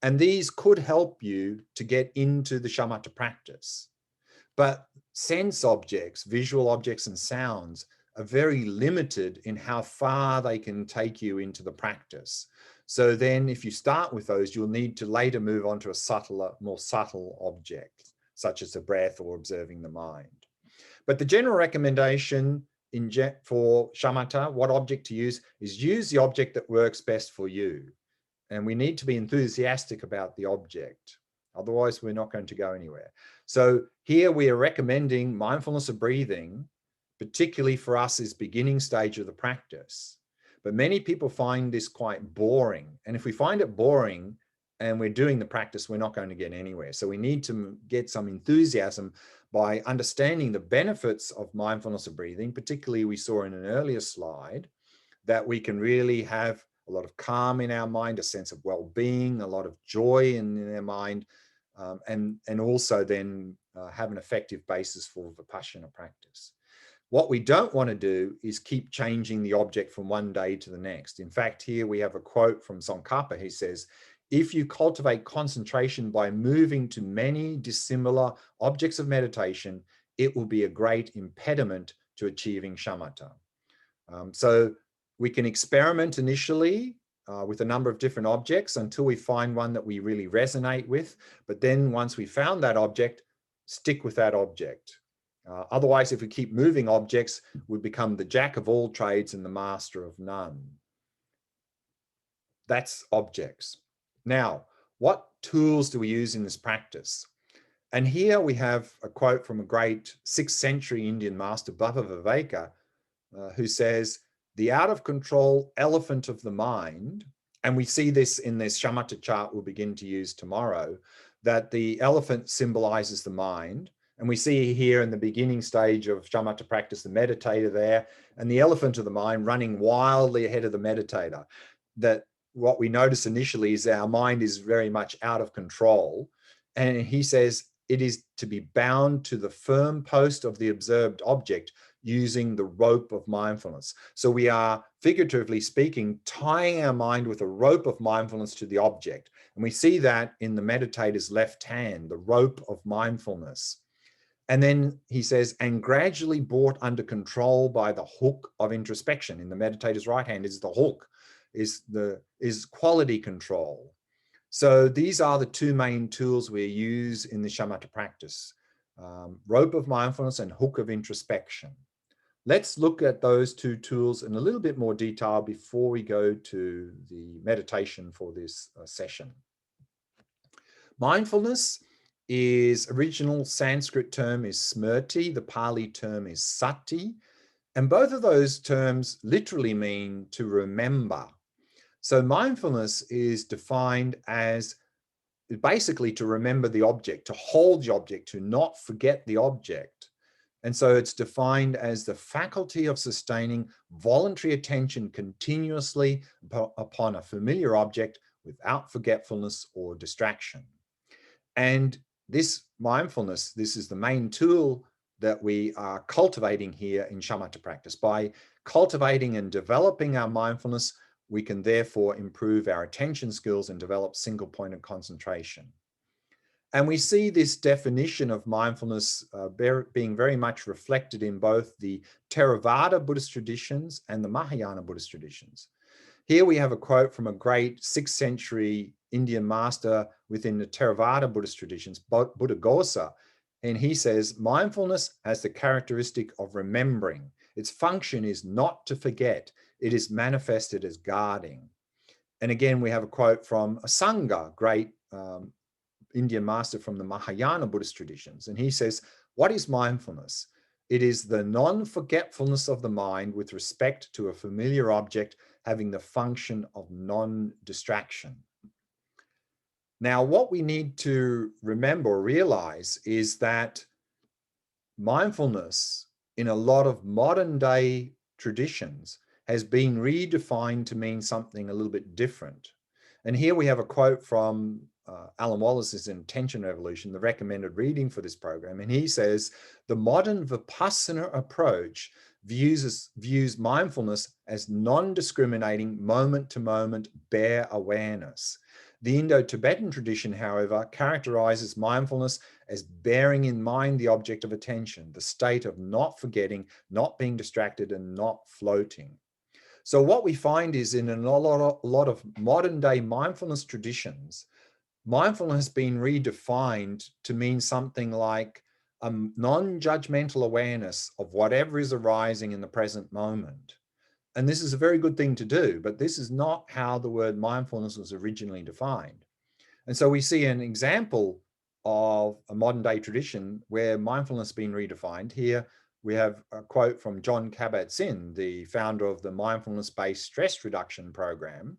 And these could help you to get into the Shamatha practice. But sense objects, visual objects and sounds are very limited in how far they can take you into the practice. So then if you start with those, you'll need to later move on to a subtler, more subtle object, such as the breath or observing the mind. But the general recommendation for shamatha, what object to use the object that works best for you. And we need to be enthusiastic about the object. Otherwise, we're not going to go anywhere. So here we are recommending mindfulness of breathing, particularly for us as beginning stage of the practice. But many people find this quite boring. And if we find it boring and we're doing the practice, we're not going to get anywhere. So we need to get some enthusiasm by understanding the benefits of mindfulness of breathing. Particularly, we saw in an earlier slide that we can really have a lot of calm in our mind, a sense of well-being, a lot of joy in our mind, and also then have an effective basis for Vipassana practice. What we don't want to do is keep changing the object from one day to the next. In fact, here we have a quote from Tsongkhapa. He says, if you cultivate concentration by moving to many dissimilar objects of meditation, it will be a great impediment to achieving shamatha. So we can experiment initially with a number of different objects until we find one that we really resonate with. But then once we found that object, stick with that object. Otherwise, if we keep moving objects, we become the jack of all trades and the master of none. That's objects. Now, what tools do we use in this practice? And here we have a quote from a great 6th century Indian master, Bhavaviveka, who says, the out of control elephant of the mind, and we see this in this Shamatha chart we'll begin to use tomorrow, that the elephant symbolizes the mind. And we see here in the beginning stage of Shamatha practice, the meditator there, and the elephant of the mind running wildly ahead of the meditator. That what we notice initially is our mind is very much out of control. And he says it is to be bound to the firm post of the observed object using the rope of mindfulness. So we are, figuratively speaking, tying our mind with a rope of mindfulness to the object. And we see that in the meditator's left hand, the rope of mindfulness. And then he says, and gradually brought under control by the hook of introspection. In the meditator's right hand is the hook, is quality control. So these are the two main tools we use in the shamatha practice, rope of mindfulness and hook of introspection. Let's look at those two tools in a little bit more detail before we go to the meditation for this session. Mindfulness is original Sanskrit term is smrti, the Pali term is sati, and both of those terms literally mean to remember. So mindfulness is defined as basically to remember the object, to hold the object, to not forget the object. And so it's defined as the faculty of sustaining voluntary attention continuously upon a familiar object without forgetfulness or distraction. And this mindfulness, this is the main tool that we are cultivating here in shamatha practice. By cultivating and developing our mindfulness, we can therefore improve our attention skills and develop single-pointed concentration. And we see this definition of mindfulness being very much reflected in both the Theravada Buddhist traditions and the Mahayana Buddhist traditions. Here we have a quote from a great 6th century Indian master within the Theravada Buddhist traditions, Buddhaghosa, and he says, mindfulness has the characteristic of remembering. Its function is not to forget. It is manifested as guarding. And again, we have a quote from a Sangha, great Indian master from the Mahayana Buddhist traditions. And he says, what is mindfulness? It is the non-forgetfulness of the mind with respect to a familiar object having the function of non-distraction. Now, what we need to remember or realize is that mindfulness in a lot of modern day traditions has been redefined to mean something a little bit different. And here we have a quote from Alan Wallace's Intention Revolution, the recommended reading for this program. And he says, the modern Vipassana approach views mindfulness as non-discriminating, moment-to-moment, bare awareness. The Indo-Tibetan tradition, however, characterizes mindfulness as bearing in mind the object of attention, the state of not forgetting, not being distracted, and not floating. So what we find is in a lot of modern day mindfulness traditions, mindfulness has been redefined to mean something like a non-judgmental awareness of whatever is arising in the present moment. And this is a very good thing to do, but this is not how the word mindfulness was originally defined. And so we see an example of a modern day tradition where mindfulness has been redefined. Here we have a quote from John Kabat-Zinn, the founder of the mindfulness-based stress reduction program.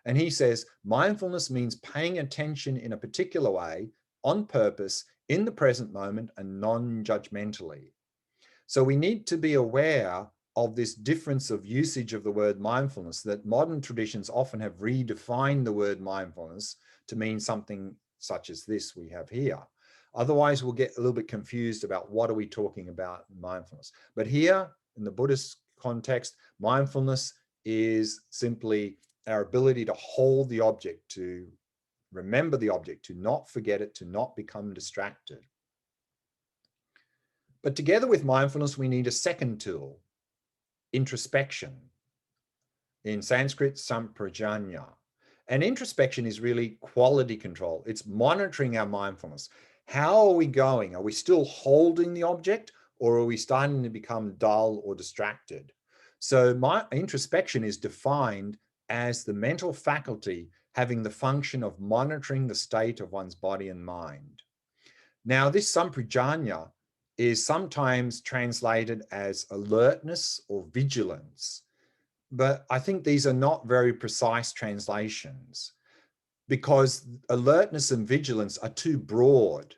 And he says, mindfulness means paying attention in a particular way, on purpose, in the present moment, and non-judgmentally. So we need to be aware of this difference of usage of the word mindfulness, that modern traditions often have redefined the word mindfulness to mean something such as this we have here. Otherwise, we'll get a little bit confused about what are we talking about in mindfulness. But here, in the Buddhist context, mindfulness is simply our ability to hold the object, to remember the object, to not forget it, to not become distracted. But together with mindfulness, we need a second tool, introspection. In Sanskrit, samprajanya. And introspection is really quality control. It's monitoring our mindfulness. How are we going? Are we still holding the object, or are we starting to become dull or distracted? So my introspection is defined as the mental faculty having the function of monitoring the state of one's body and mind. Now, this samprajanya is sometimes translated as alertness or vigilance, but I think these are not very precise translations, because alertness and vigilance are too broad,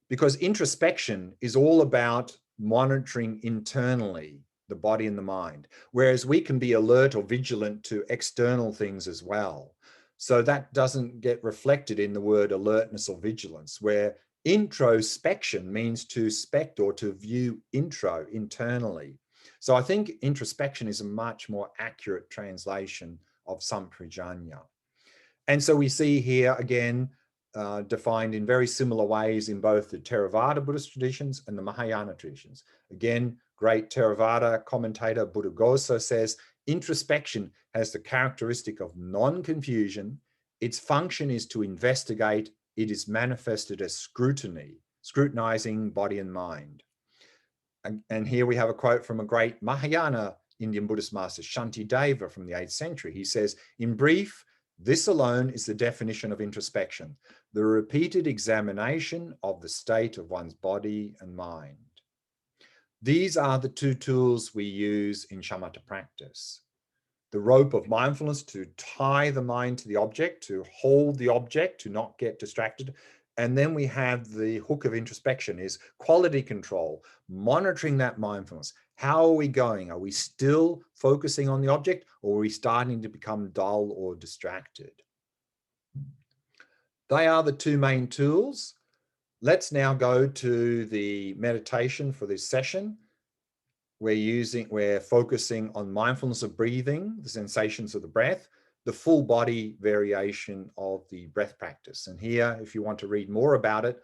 because introspection is all about monitoring internally the body and the mind, whereas we can be alert or vigilant to external things as well. So that doesn't get reflected in the word alertness or vigilance, where introspection means to spect or to view internally. So I think introspection is a much more accurate translation of samprajanya. And so we see here again, defined in very similar ways in both the Theravada Buddhist traditions and the Mahayana traditions. Again, great Theravada commentator Buddhaghosa says, introspection has the characteristic of non-confusion. Its function is to investigate. It is manifested as scrutiny, scrutinizing body and mind. And here we have a quote from a great Mahayana Indian Buddhist master, Shantideva, from the 8th century. He says, in brief, this alone is the definition of introspection, the repeated examination of the state of one's body and mind. These are the two tools we use in shamatha practice. The rope of mindfulness to tie the mind to the object, to hold the object, to not get distracted. And then we have the hook of introspection, is quality control, monitoring that mindfulness. How are we going? Are we still focusing on the object, or are we starting to become dull or distracted? They are the two main tools. Let's now go to the meditation for this session. We're focusing on mindfulness of breathing, the sensations of the breath, the full body variation of the breath practice. And here, if you want to read more about it,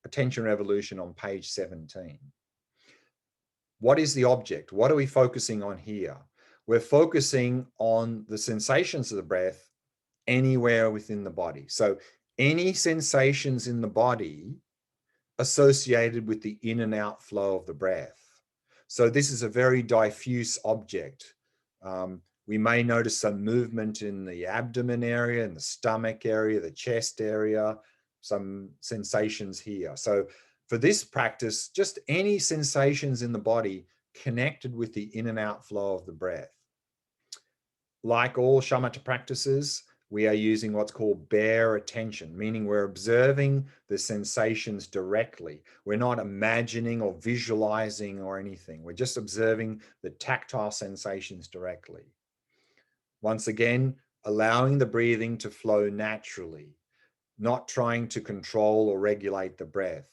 Attention Revolution on page 17. What is the object? What are we focusing on here? We're focusing on the sensations of the breath anywhere within the body. So any sensations in the body associated with the in and out flow of the breath. So this is a very diffuse object. We may notice some movement in the abdomen area, in the stomach area, the chest area, some sensations here. So for this practice, just any sensations in the body connected with the in and out flow of the breath. Like all shamatha practices, we are using what's called bare attention, meaning we're observing the sensations directly. We're not imagining or visualizing or anything. We're just observing the tactile sensations directly. Once again, allowing the breathing to flow naturally, not trying to control or regulate the breath.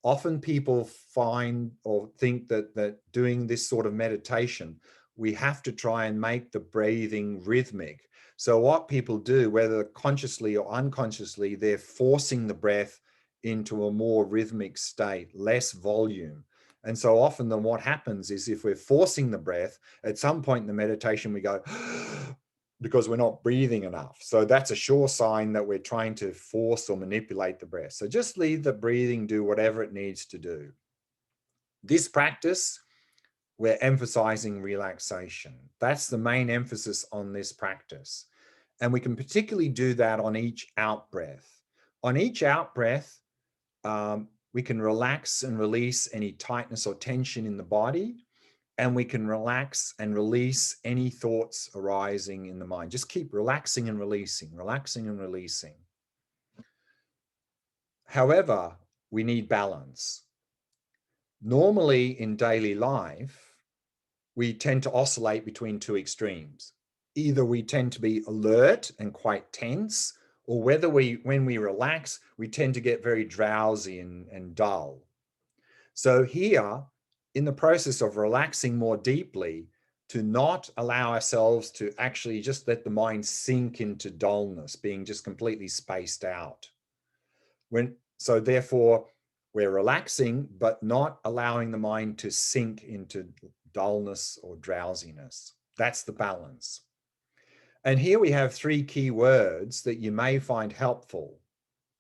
Often people find or think that doing this sort of meditation, we have to try and make the breathing rhythmic. So what people do, whether consciously or unconsciously, they're forcing the breath into a more rhythmic state, less volume. And so often then what happens is if we're forcing the breath, at some point in the meditation, we go, because we're not breathing enough. So that's a sure sign that we're trying to force or manipulate the breath. So just leave the breathing do whatever it needs to do. This practice, we're emphasizing relaxation. That's the main emphasis on this practice. And we can particularly do that on each out breath. On each out breath, we can relax and release any tightness or tension in the body, and we can relax and release any thoughts arising in the mind. Just keep relaxing and releasing, relaxing and releasing. However, we need balance. Normally in daily life, we tend to oscillate between two extremes. Either we tend to be alert and quite tense, or when we relax, we tend to get very drowsy and dull. So here, in the process of relaxing more deeply, to not allow ourselves to actually just let the mind sink into dullness, being just completely spaced out. So therefore, we're relaxing, but not allowing the mind to sink into dullness or drowsiness. That's the balance. And here we have three key words that you may find helpful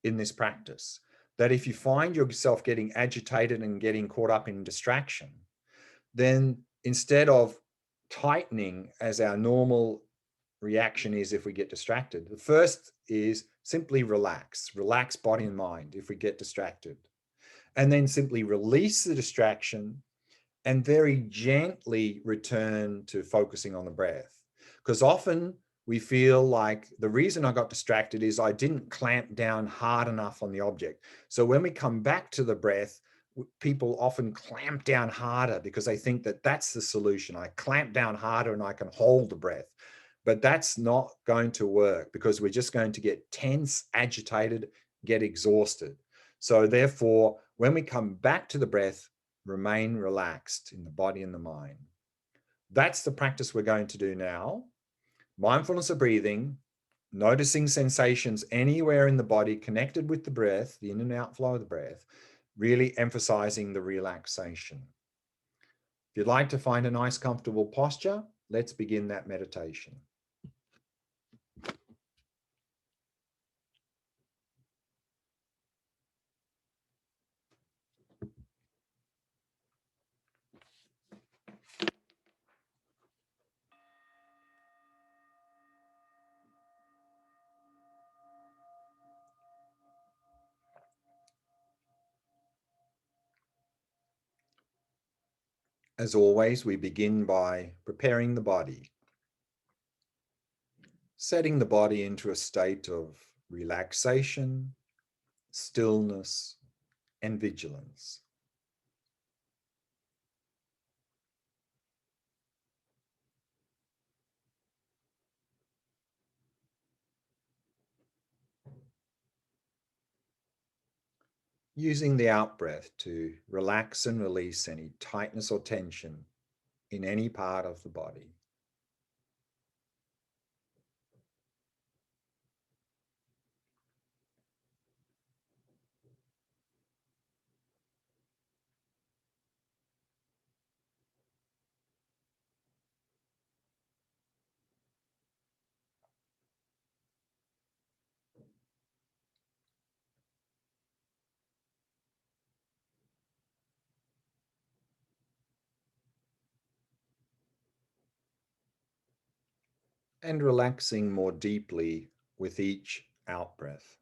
in this practice. That if you find yourself getting agitated and getting caught up in distraction, then instead of tightening as our normal reaction is if we get distracted, the first is simply relax body and mind if we get distracted. And then simply release the distraction and very gently return to focusing on the breath. Because often we feel like the reason I got distracted is I didn't clamp down hard enough on the object. So when we come back to the breath, people often clamp down harder because they think that that's the solution. I clamp down harder and I can hold the breath. But that's not going to work because we're just going to get tense, agitated, get exhausted. So therefore, when we come back to the breath, remain relaxed in the body and the mind. That's the practice we're going to do now. Mindfulness of breathing, noticing sensations anywhere in the body connected with the breath, the in and out flow of the breath, really emphasizing the relaxation. If you'd like to find a nice, comfortable posture, let's begin that meditation. As always, we begin by preparing the body, setting the body into a state of relaxation, stillness, and vigilance. Using the out-breath to relax and release any tightness or tension in any part of the body. And relaxing more deeply with each out-breath.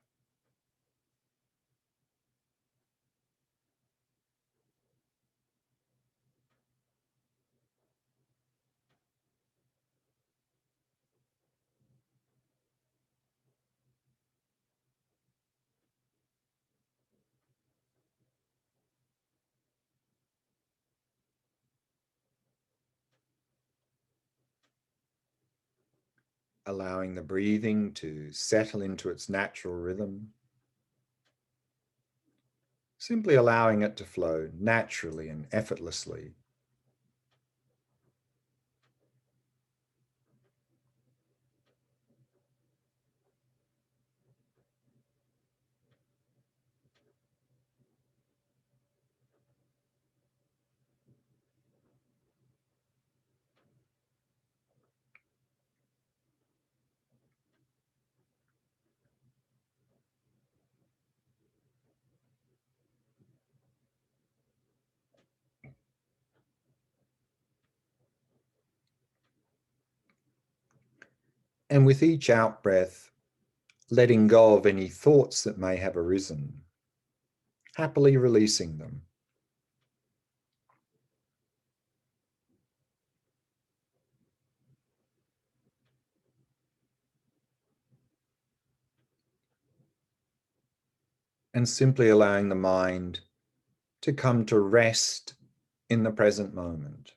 Allowing the breathing to settle into its natural rhythm. Simply allowing it to flow naturally and effortlessly. And with each out breath, letting go of any thoughts that may have arisen, happily releasing them. And simply allowing the mind to come to rest in the present moment.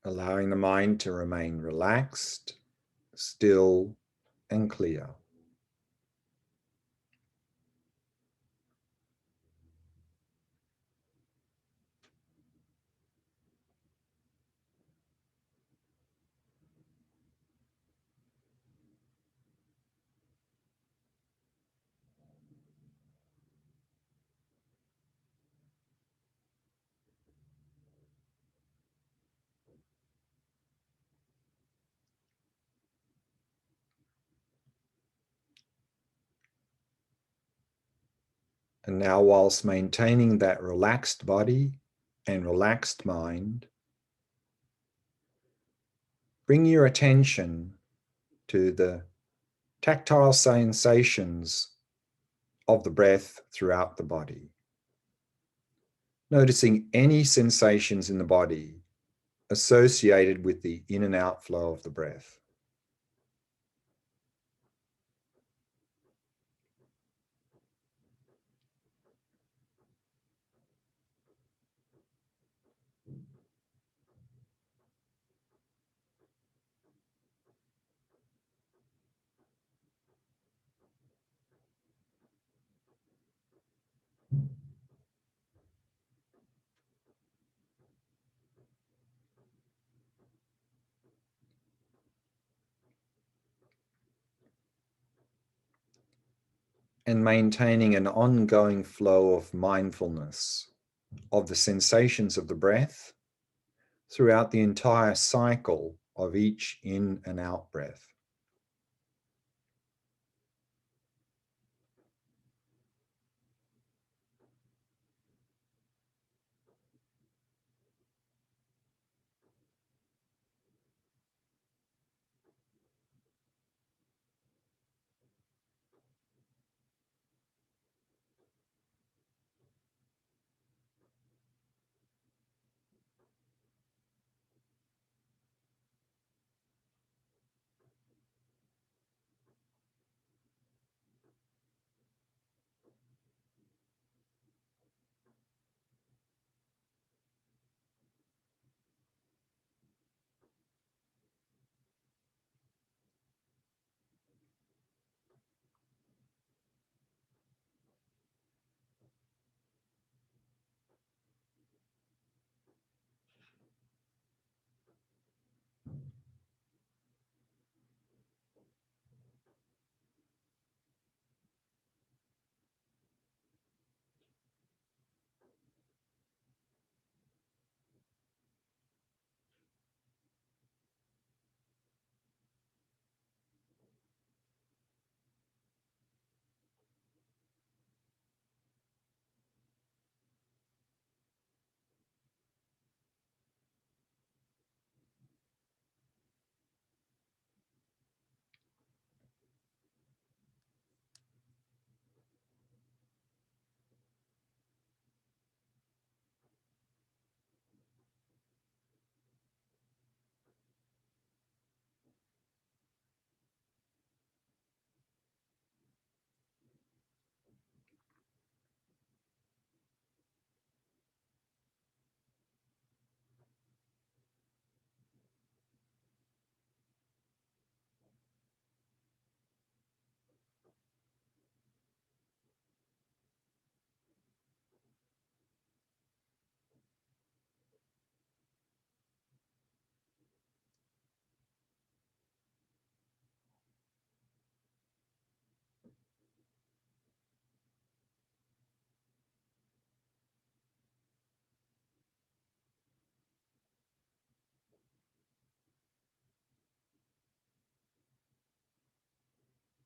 Allowing the mind to remain relaxed, still, and clear. And now, whilst maintaining that relaxed body and relaxed mind, bring your attention to the tactile sensations of the breath throughout the body. Noticing any sensations in the body associated with the in and out flow of the breath. And maintaining an ongoing flow of mindfulness of the sensations of the breath throughout the entire cycle of each in and out breath.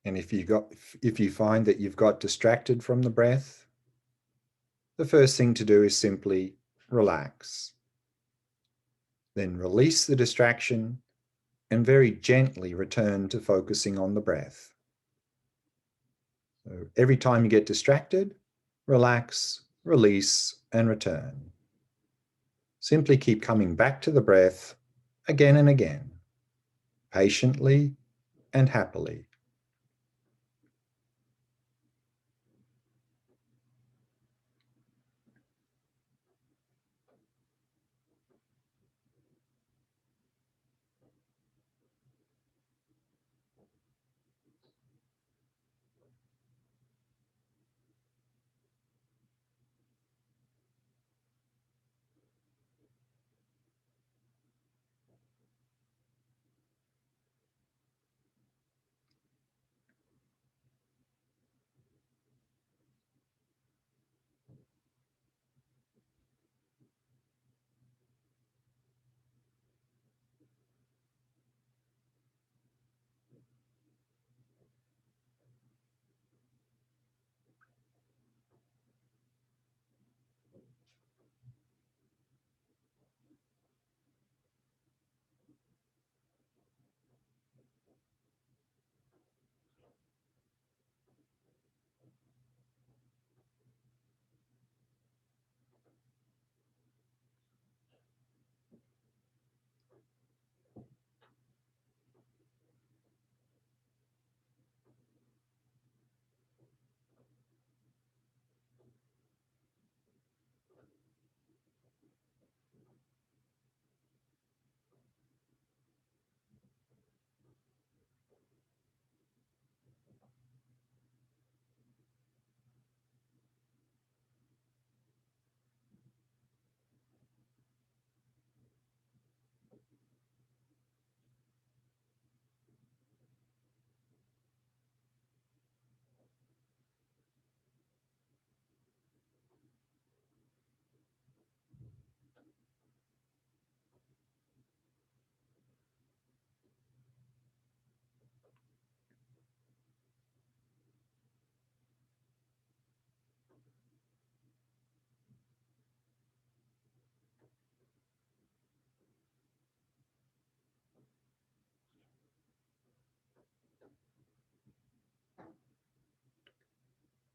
And if you find that you've got distracted from the breath, the first thing to do is simply relax. Then release the distraction and very gently return to focusing on the breath. So every time you get distracted, relax, release, and return. Simply keep coming back to the breath again and again, patiently and happily.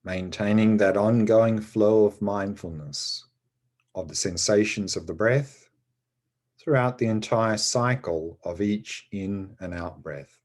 Maintaining that ongoing flow of mindfulness of the sensations of the breath throughout the entire cycle of each in and out breath.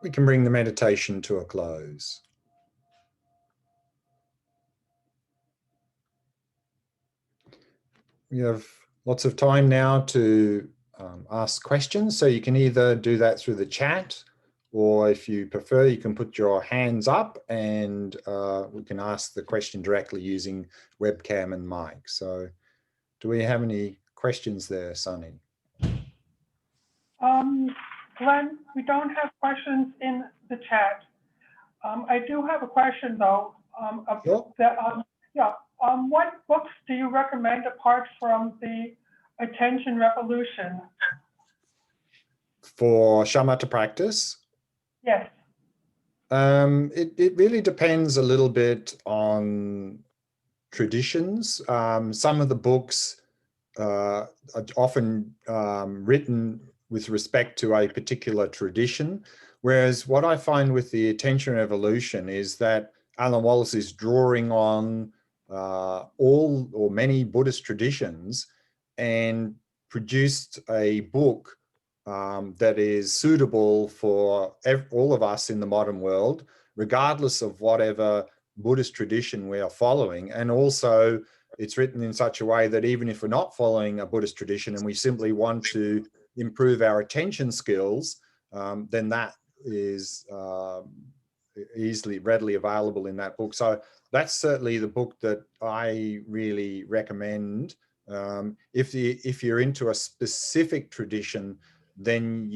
We can bring the meditation to a close. We have lots of time now to ask questions, so you can either do that through the chat, or if you prefer, you can put your hands up and we can ask the question directly using webcam and mic. So do we have any questions there, Sunny? Glenn, we don't have questions in the chat. I do have a question though. Sure. What books do you recommend apart from the Attention Revolution? For Shamatha practice? Yes. It really depends a little bit on traditions. Some of the books are often written with respect to a particular tradition, whereas what I find with the Attention Revolution is that Alan Wallace is drawing on all or many Buddhist traditions and produced a book that is suitable for all of us in the modern world, regardless of whatever Buddhist tradition we are following. And also it's written in such a way that even if we're not following a Buddhist tradition and we simply want to improve our attention skills, then that is readily available in that book. So that's certainly the book that I really recommend. If you're into a specific tradition, then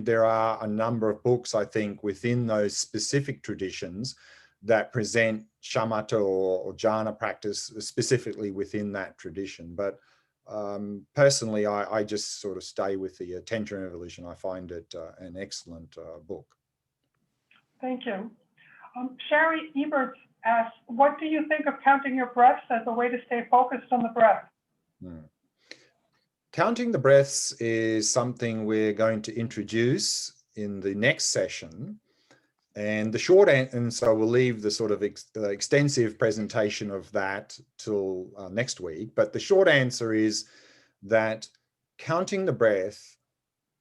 there are a number of books, I think, within those specific traditions that present shamatha or jhana practice specifically within that tradition. But personally, I just sort of stay with the Attention Revolution. I find it an excellent book. Thank you. Sherry Ebert asks, what do you think of counting your breaths as a way to stay focused on the breath? Counting the breaths is something we're going to introduce in the next session. And the short answer, and so we'll leave the sort of extensive presentation of that till next week. But the short answer is that counting the breath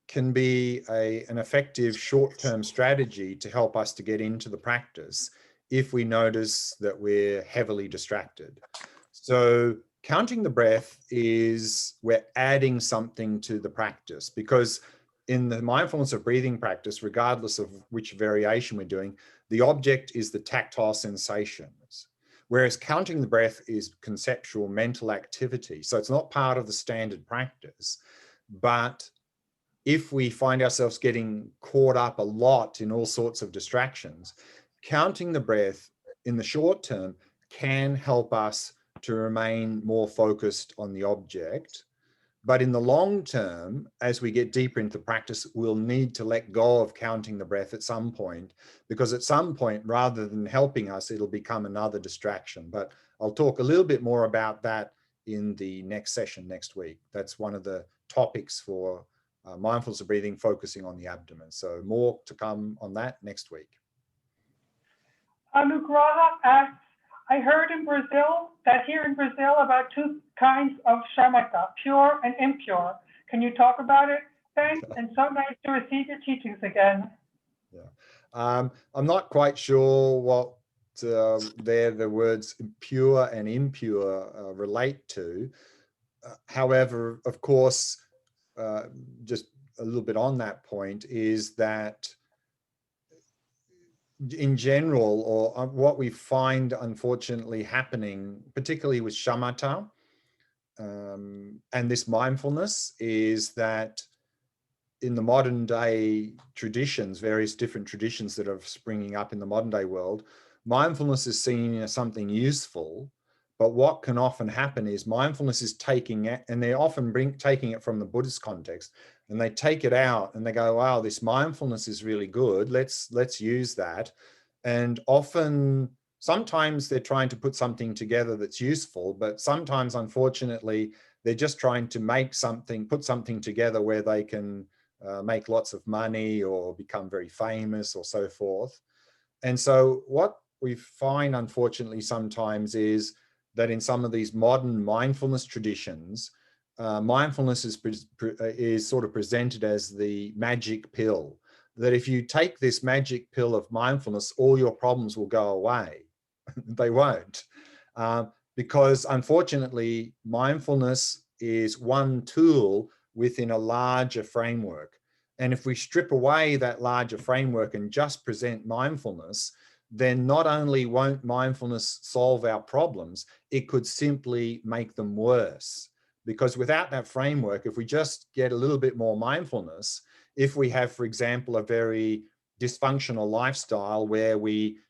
can be an effective short-term strategy to help us to get into the practice if we notice that we're heavily distracted. So counting the breath is we're adding something to the practice, because in the mindfulness of breathing practice, regardless of which variation we're doing, the object is the tactile sensations. Whereas counting the breath is conceptual mental activity. So it's not part of the standard practice. But if we find ourselves getting caught up a lot in all sorts of distractions, counting the breath in the short term can help us to remain more focused on the object. But in the long term, as we get deeper into practice, we'll need to let go of counting the breath at some point, because at some point, rather than helping us, it'll become another distraction. But I'll talk a little bit more about that in the next session next week. That's one of the topics for mindfulness of breathing, focusing on the abdomen. So more to come on that next week. Anugraha asks, I heard here in Brazil about two kinds of shamatha, pure and impure. Can you talk about it? Thanks, and so nice to receive your teachings again. Yeah, I'm not quite sure what the words pure and impure relate to. However, of course, just a little bit on that point is that in general, or what we find unfortunately happening, particularly with shamatha and this mindfulness, is that in the modern day traditions, various different traditions that are springing up in the modern day world, mindfulness is seen as something useful. But what can often happen is mindfulness is taking it, and they're often taking it from the Buddhist context, and they take it out and they go, wow, this mindfulness is really good. Let's use that. And often, sometimes they're trying to put something together that's useful, but sometimes, unfortunately, they're just trying to put something together where they can make lots of money or become very famous or so forth. And so what we find, unfortunately, sometimes is that in some of these modern mindfulness traditions, mindfulness is sort of presented as the magic pill, that if you take this magic pill of mindfulness, all your problems will go away. They won't, because unfortunately, mindfulness is one tool within a larger framework. And if we strip away that larger framework and just present mindfulness, then not only won't mindfulness solve our problems, it could simply make them worse. Because without that framework, if we just get a little bit more mindfulness, if we have, for example, a very dysfunctional lifestyle where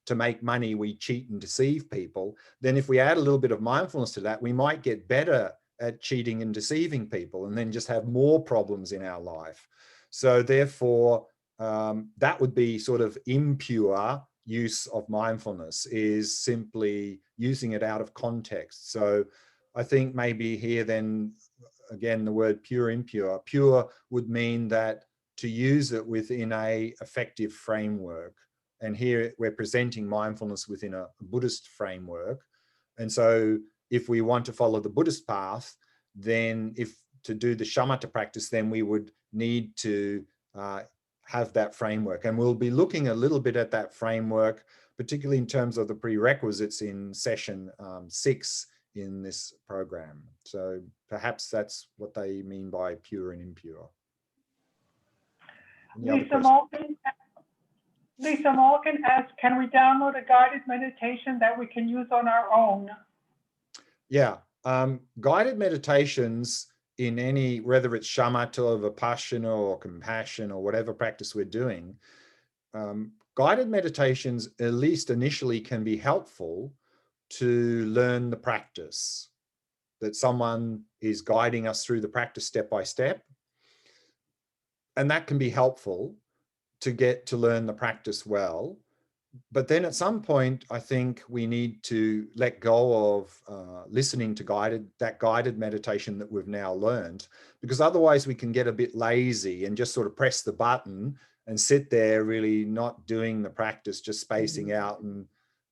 to make money, we cheat and deceive people, then if we add a little bit of mindfulness to that, we might get better at cheating and deceiving people and then just have more problems in our life. So therefore, that would be sort of impure use of mindfulness, is simply using it out of context. So I think maybe here then, again, the word pure, impure. Pure would mean that to use it within a effective framework. And here we're presenting mindfulness within a Buddhist framework. And so if we want to follow the Buddhist path, then if to do the Shamatha practice, then we would need to have that framework. And we'll be looking a little bit at that framework, particularly in terms of the prerequisites in session 6 in this program. So perhaps that's what they mean by pure and impure. Lisa Malkin asks, can we download a guided meditation that we can use on our own? Yeah, guided meditations in any, whether it's shamatha or vipassana or compassion or whatever practice we're doing, guided meditations, at least initially, can be helpful to learn the practice, that someone is guiding us through the practice step by step. And that can be helpful to get to learn the practice well. But then at some point, I think we need to let go of listening to that guided meditation that we've now learned, because otherwise we can get a bit lazy and just sort of press the button and sit there really not doing the practice, just spacing out and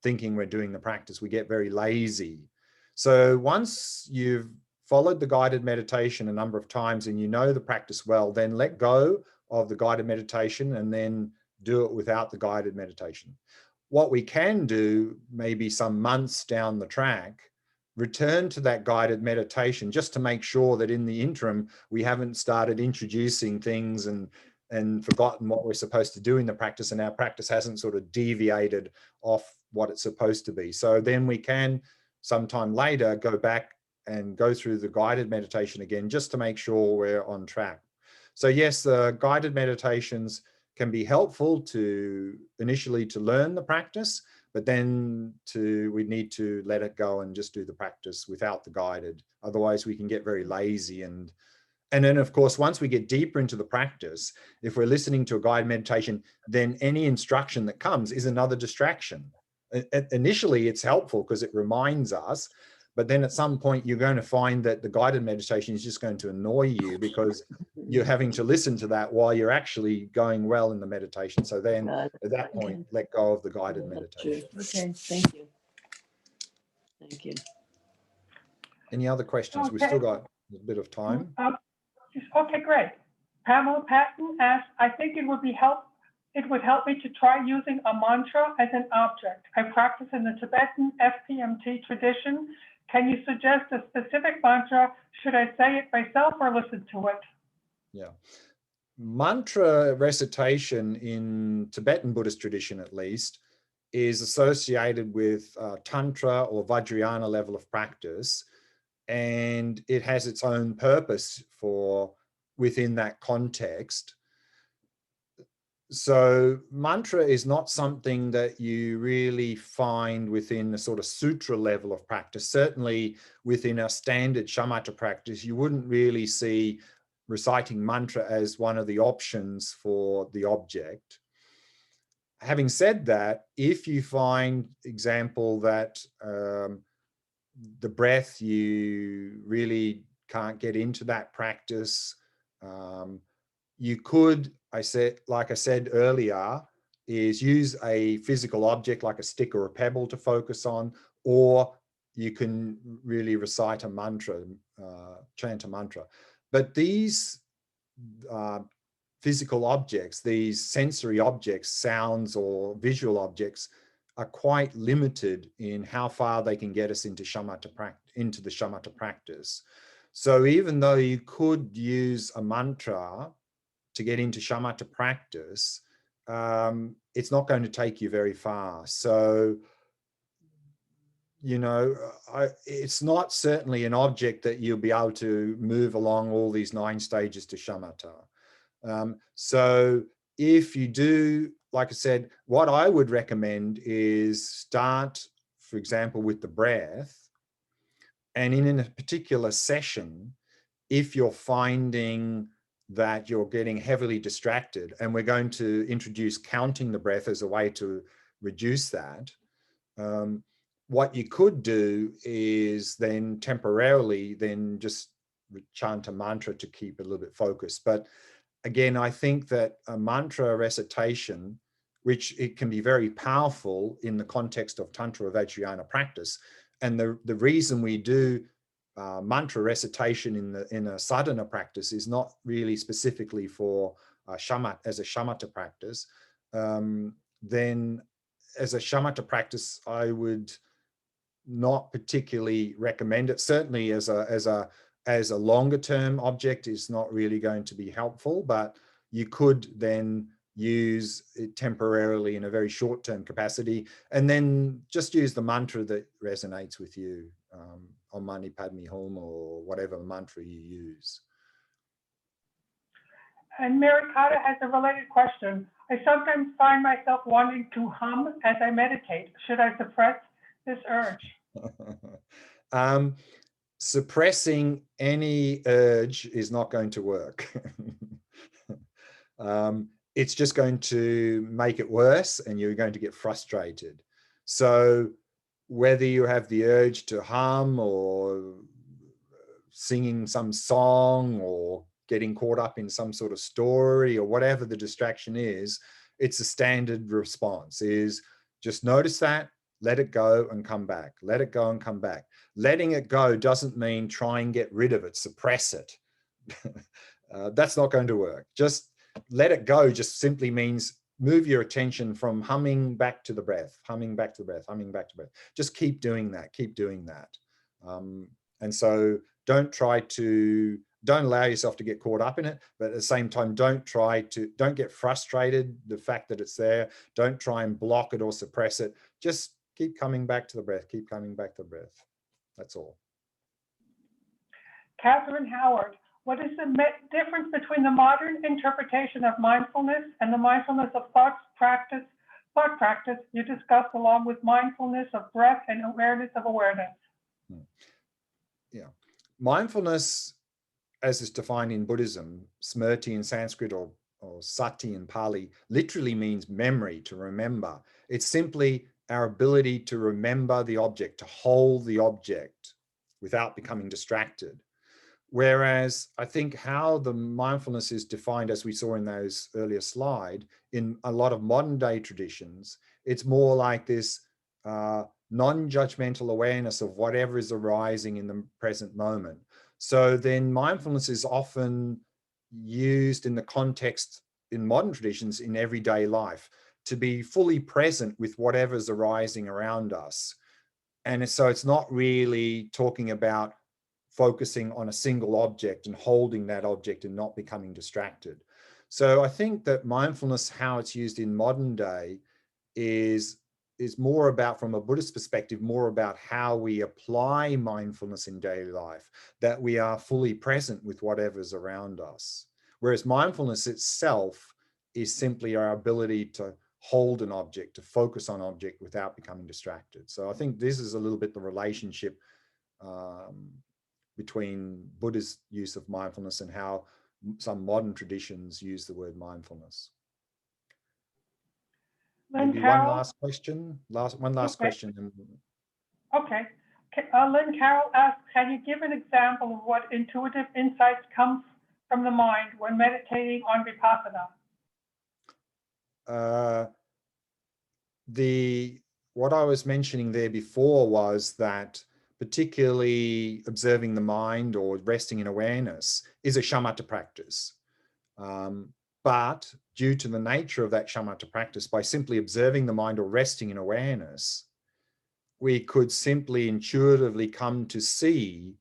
thinking we're doing the practice. We get very lazy. So once you've followed the guided meditation a number of times and you know the practice well, then let go of the guided meditation and then do it without the guided meditation. What we can do, maybe some months down the track, return to that guided meditation just to make sure that in the interim, we haven't started introducing things and forgotten what we're supposed to do in the practice, and our practice hasn't sort of deviated off what it's supposed to be. So then we can sometime later go back and go through the guided meditation again, just to make sure we're on track. So yes, the guided meditations can be helpful to initially to learn the practice, but then we need to let it go and just do the practice without the guided. Otherwise we can get very lazy. And then of course, once we get deeper into the practice, if we're listening to a guided meditation, then any instruction that comes is another distraction. Initially it's helpful because it reminds us, but then at some point you're going to find that the guided meditation is just going to annoy you because you're having to listen to that while you're actually going well in the meditation. So then at that point, let go of the guided meditation. Okay, thank you. Thank you. Any other questions? Okay. We've still got a bit of time. Okay, great. Pamela Patton asks, I think it would help me to try using a mantra as an object. I practice in the Tibetan FPMT tradition. Can you suggest a specific mantra? Should I say it myself or listen to it? Yeah. Mantra recitation in Tibetan Buddhist tradition, at least, is associated with Tantra or Vajrayana level of practice. And it has its own purpose within that context. So mantra is not something that you really find within the sort of sutra level of practice. Certainly within a standard shamatha practice, you wouldn't really see reciting mantra as one of the options for the object. Having said that, if you find, example, that the breath, you really can't get into that practice, you could, like I said earlier, is use a physical object like a stick or a pebble to focus on, or you can really recite a mantra, chant a mantra. But these physical objects, these sensory objects, sounds or visual objects, are quite limited in how far they can get us into the shamatha practice. So even though you could use a mantra to get into shamatha practice, it's not going to take you very far. So, you know, it's not certainly an object that you'll be able to move along all these 9 stages to shamatha. So if you do, like I said, what I would recommend is start, for example, with the breath. And in a particular session, if you're finding that you're getting heavily distracted, and we're going to introduce counting the breath as a way to reduce that, what you could do is then temporarily then just chant a mantra to keep a little bit focused. But again, I think that a mantra recitation, which it can be very powerful in the context of Tantra or Vajrayana practice, and the reason we do mantra recitation in a sadhana practice is not really specifically for as a shamatha practice. Then as a shamatha practice, I would not particularly recommend it. Certainly as a longer term object is not really going to be helpful, but you could then use it temporarily in a very short term capacity, and then just use the mantra that resonates with you, Om Mani Padme Hum or whatever mantra you use. And Mary Carter has a related question. I sometimes find myself wanting to hum as I meditate. Should I suppress this urge? Suppressing any urge is not going to work. It's just going to make it worse and you're going to get frustrated. So whether you have the urge to hum or singing some song or getting caught up in some sort of story or whatever the distraction is, it's a standard response is just notice that, let it go and come back, let it go and come back. Letting it go doesn't mean try and get rid of it, suppress it. That's not going to work. Just let it go just simply means move your attention from humming back to the breath, humming back to the breath, humming back to the breath. Just keep doing that, keep doing that. And so don't allow yourself to get caught up in it, but at the same time, don't get frustrated, the fact that it's there. Don't try and block it or suppress it. Just keep coming back to the breath, keep coming back to the breath. That's all. Catherine Howard, what is the difference between the modern interpretation of mindfulness and the mindfulness of thought practice you discussed along with mindfulness of breath and awareness of awareness? Yeah. Mindfulness, as is defined in Buddhism, smrti in Sanskrit or sati in Pali, literally means memory, to remember. It's simply our ability to remember the object, to hold the object without becoming distracted. Whereas I think how the mindfulness is defined, as we saw in those earlier slide, in a lot of modern day traditions, it's more like this non-judgmental awareness of whatever is arising in the present moment. So then mindfulness is often used in the context in modern traditions in everyday life to be fully present with whatever's arising around us. And so it's not really talking about focusing on a single object and holding that object and not becoming distracted. So I think that mindfulness, how it's used in modern day, is more about, from a Buddhist perspective, more about how we apply mindfulness in daily life, that we are fully present with whatever's around us. Whereas mindfulness itself is simply our ability to hold an object, to focus on object without becoming distracted. So I think this is a little bit the relationship between Buddha's use of mindfulness and how some modern traditions use the word mindfulness. Maybe one last question. One last question. Okay. Lynn Carroll asks, can you give an example of what intuitive insights come from the mind when meditating on vipassana? What I was mentioning there before was that particularly observing the mind or resting in awareness, is a shamatha practice. But due to the nature of that shamatha practice, by simply observing the mind or resting in awareness, we could simply intuitively come to see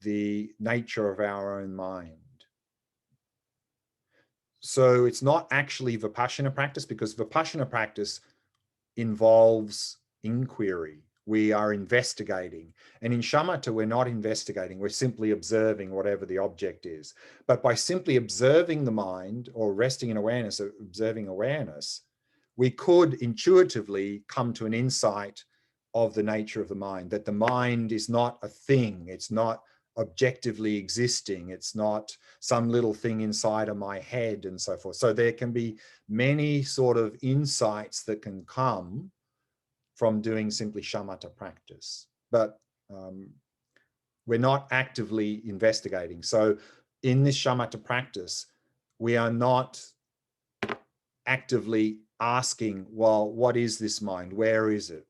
the nature of our own mind. So it's not actually Vipassana practice, because Vipassana practice involves inquiry. We are investigating. And in shamatha, we're not investigating. We're simply observing whatever the object is. But by simply observing the mind or resting in awareness, or observing awareness, we could intuitively come to an insight of the nature of the mind, that the mind is not a thing. It's not objectively existing. It's not some little thing inside of my head and so forth. So there can be many sort of insights that can come from doing simply shamatha practice, but we're not actively investigating. So in this shamatha practice, we are not actively asking, well, what is this mind? Where is it?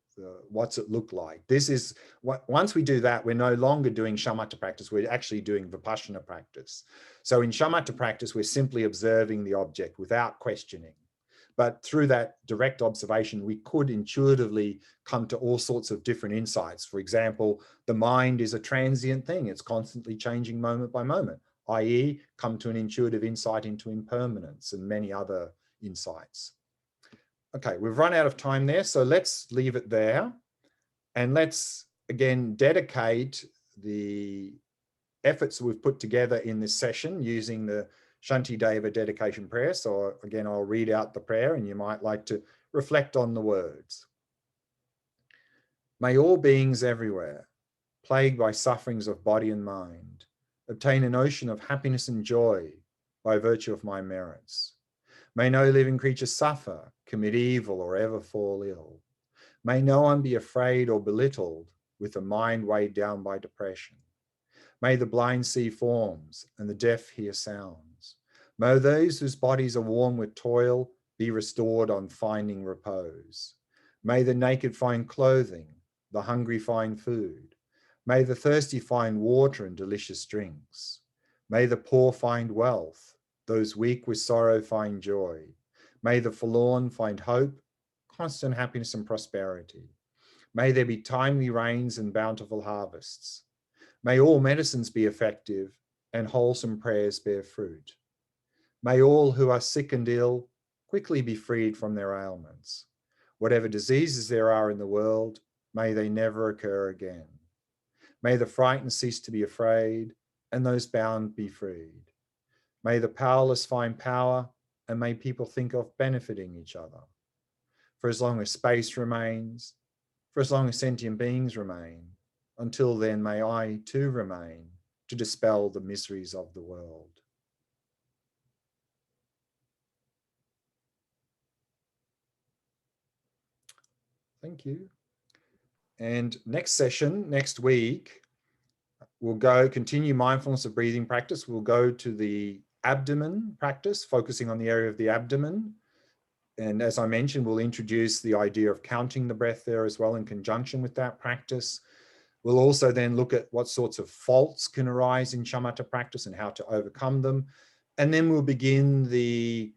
What's it look like? This is what, once we do that, we're no longer doing shamatha practice, we're actually doing vipassana practice. So in shamatha practice, we're simply observing the object without questioning. But through that direct observation, we could intuitively come to all sorts of different insights. For example, the mind is a transient thing. It's constantly changing moment by moment, i.e. come to an intuitive insight into impermanence and many other insights. Okay, we've run out of time there, so let's leave it there. And let's, again, dedicate the efforts we've put together in this session using the Shanti Deva dedication prayer. So again, I'll read out the prayer and you might like to reflect on the words. May all beings everywhere, plagued by sufferings of body and mind, obtain an ocean of happiness and joy by virtue of my merits. May no living creature suffer, commit evil, or ever fall ill. May no one be afraid or belittled with a mind weighed down by depression. May the blind see forms and the deaf hear sounds. May those whose bodies are worn with toil be restored on finding repose. May the naked find clothing, the hungry find food. May the thirsty find water and delicious drinks. May the poor find wealth, those weak with sorrow find joy. May the forlorn find hope, constant happiness and prosperity. May there be timely rains and bountiful harvests. May all medicines be effective and wholesome prayers bear fruit. May all who are sick and ill quickly be freed from their ailments. Whatever diseases there are in the world, may they never occur again. May the frightened cease to be afraid and those bound be freed. May the powerless find power and may people think of benefiting each other. For as long as space remains, for as long as sentient beings remain, until then may I too remain to dispel the miseries of the world. Thank you. And next session, next week, we'll continue mindfulness of breathing practice. We'll go to the abdomen practice, focusing on the area of the abdomen. And as I mentioned, we'll introduce the idea of counting the breath there as well in conjunction with that practice. We'll also then look at what sorts of faults can arise in shamatha practice and how to overcome them. And then we'll begin the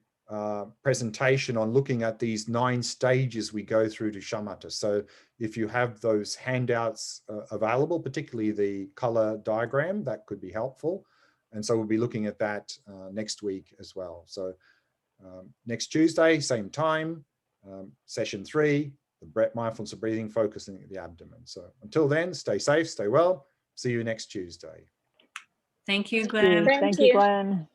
presentation on looking at these 9 stages we go through to shamatha. So if you have those handouts available, particularly the color diagram, that could be helpful. And so we'll be looking at that next week as well. So next Tuesday, same time, session 3, the mindfulness of breathing, focusing at the abdomen. So until then, stay safe, stay well. See you next Tuesday. Thank you, Glenn. Thank you, Glenn.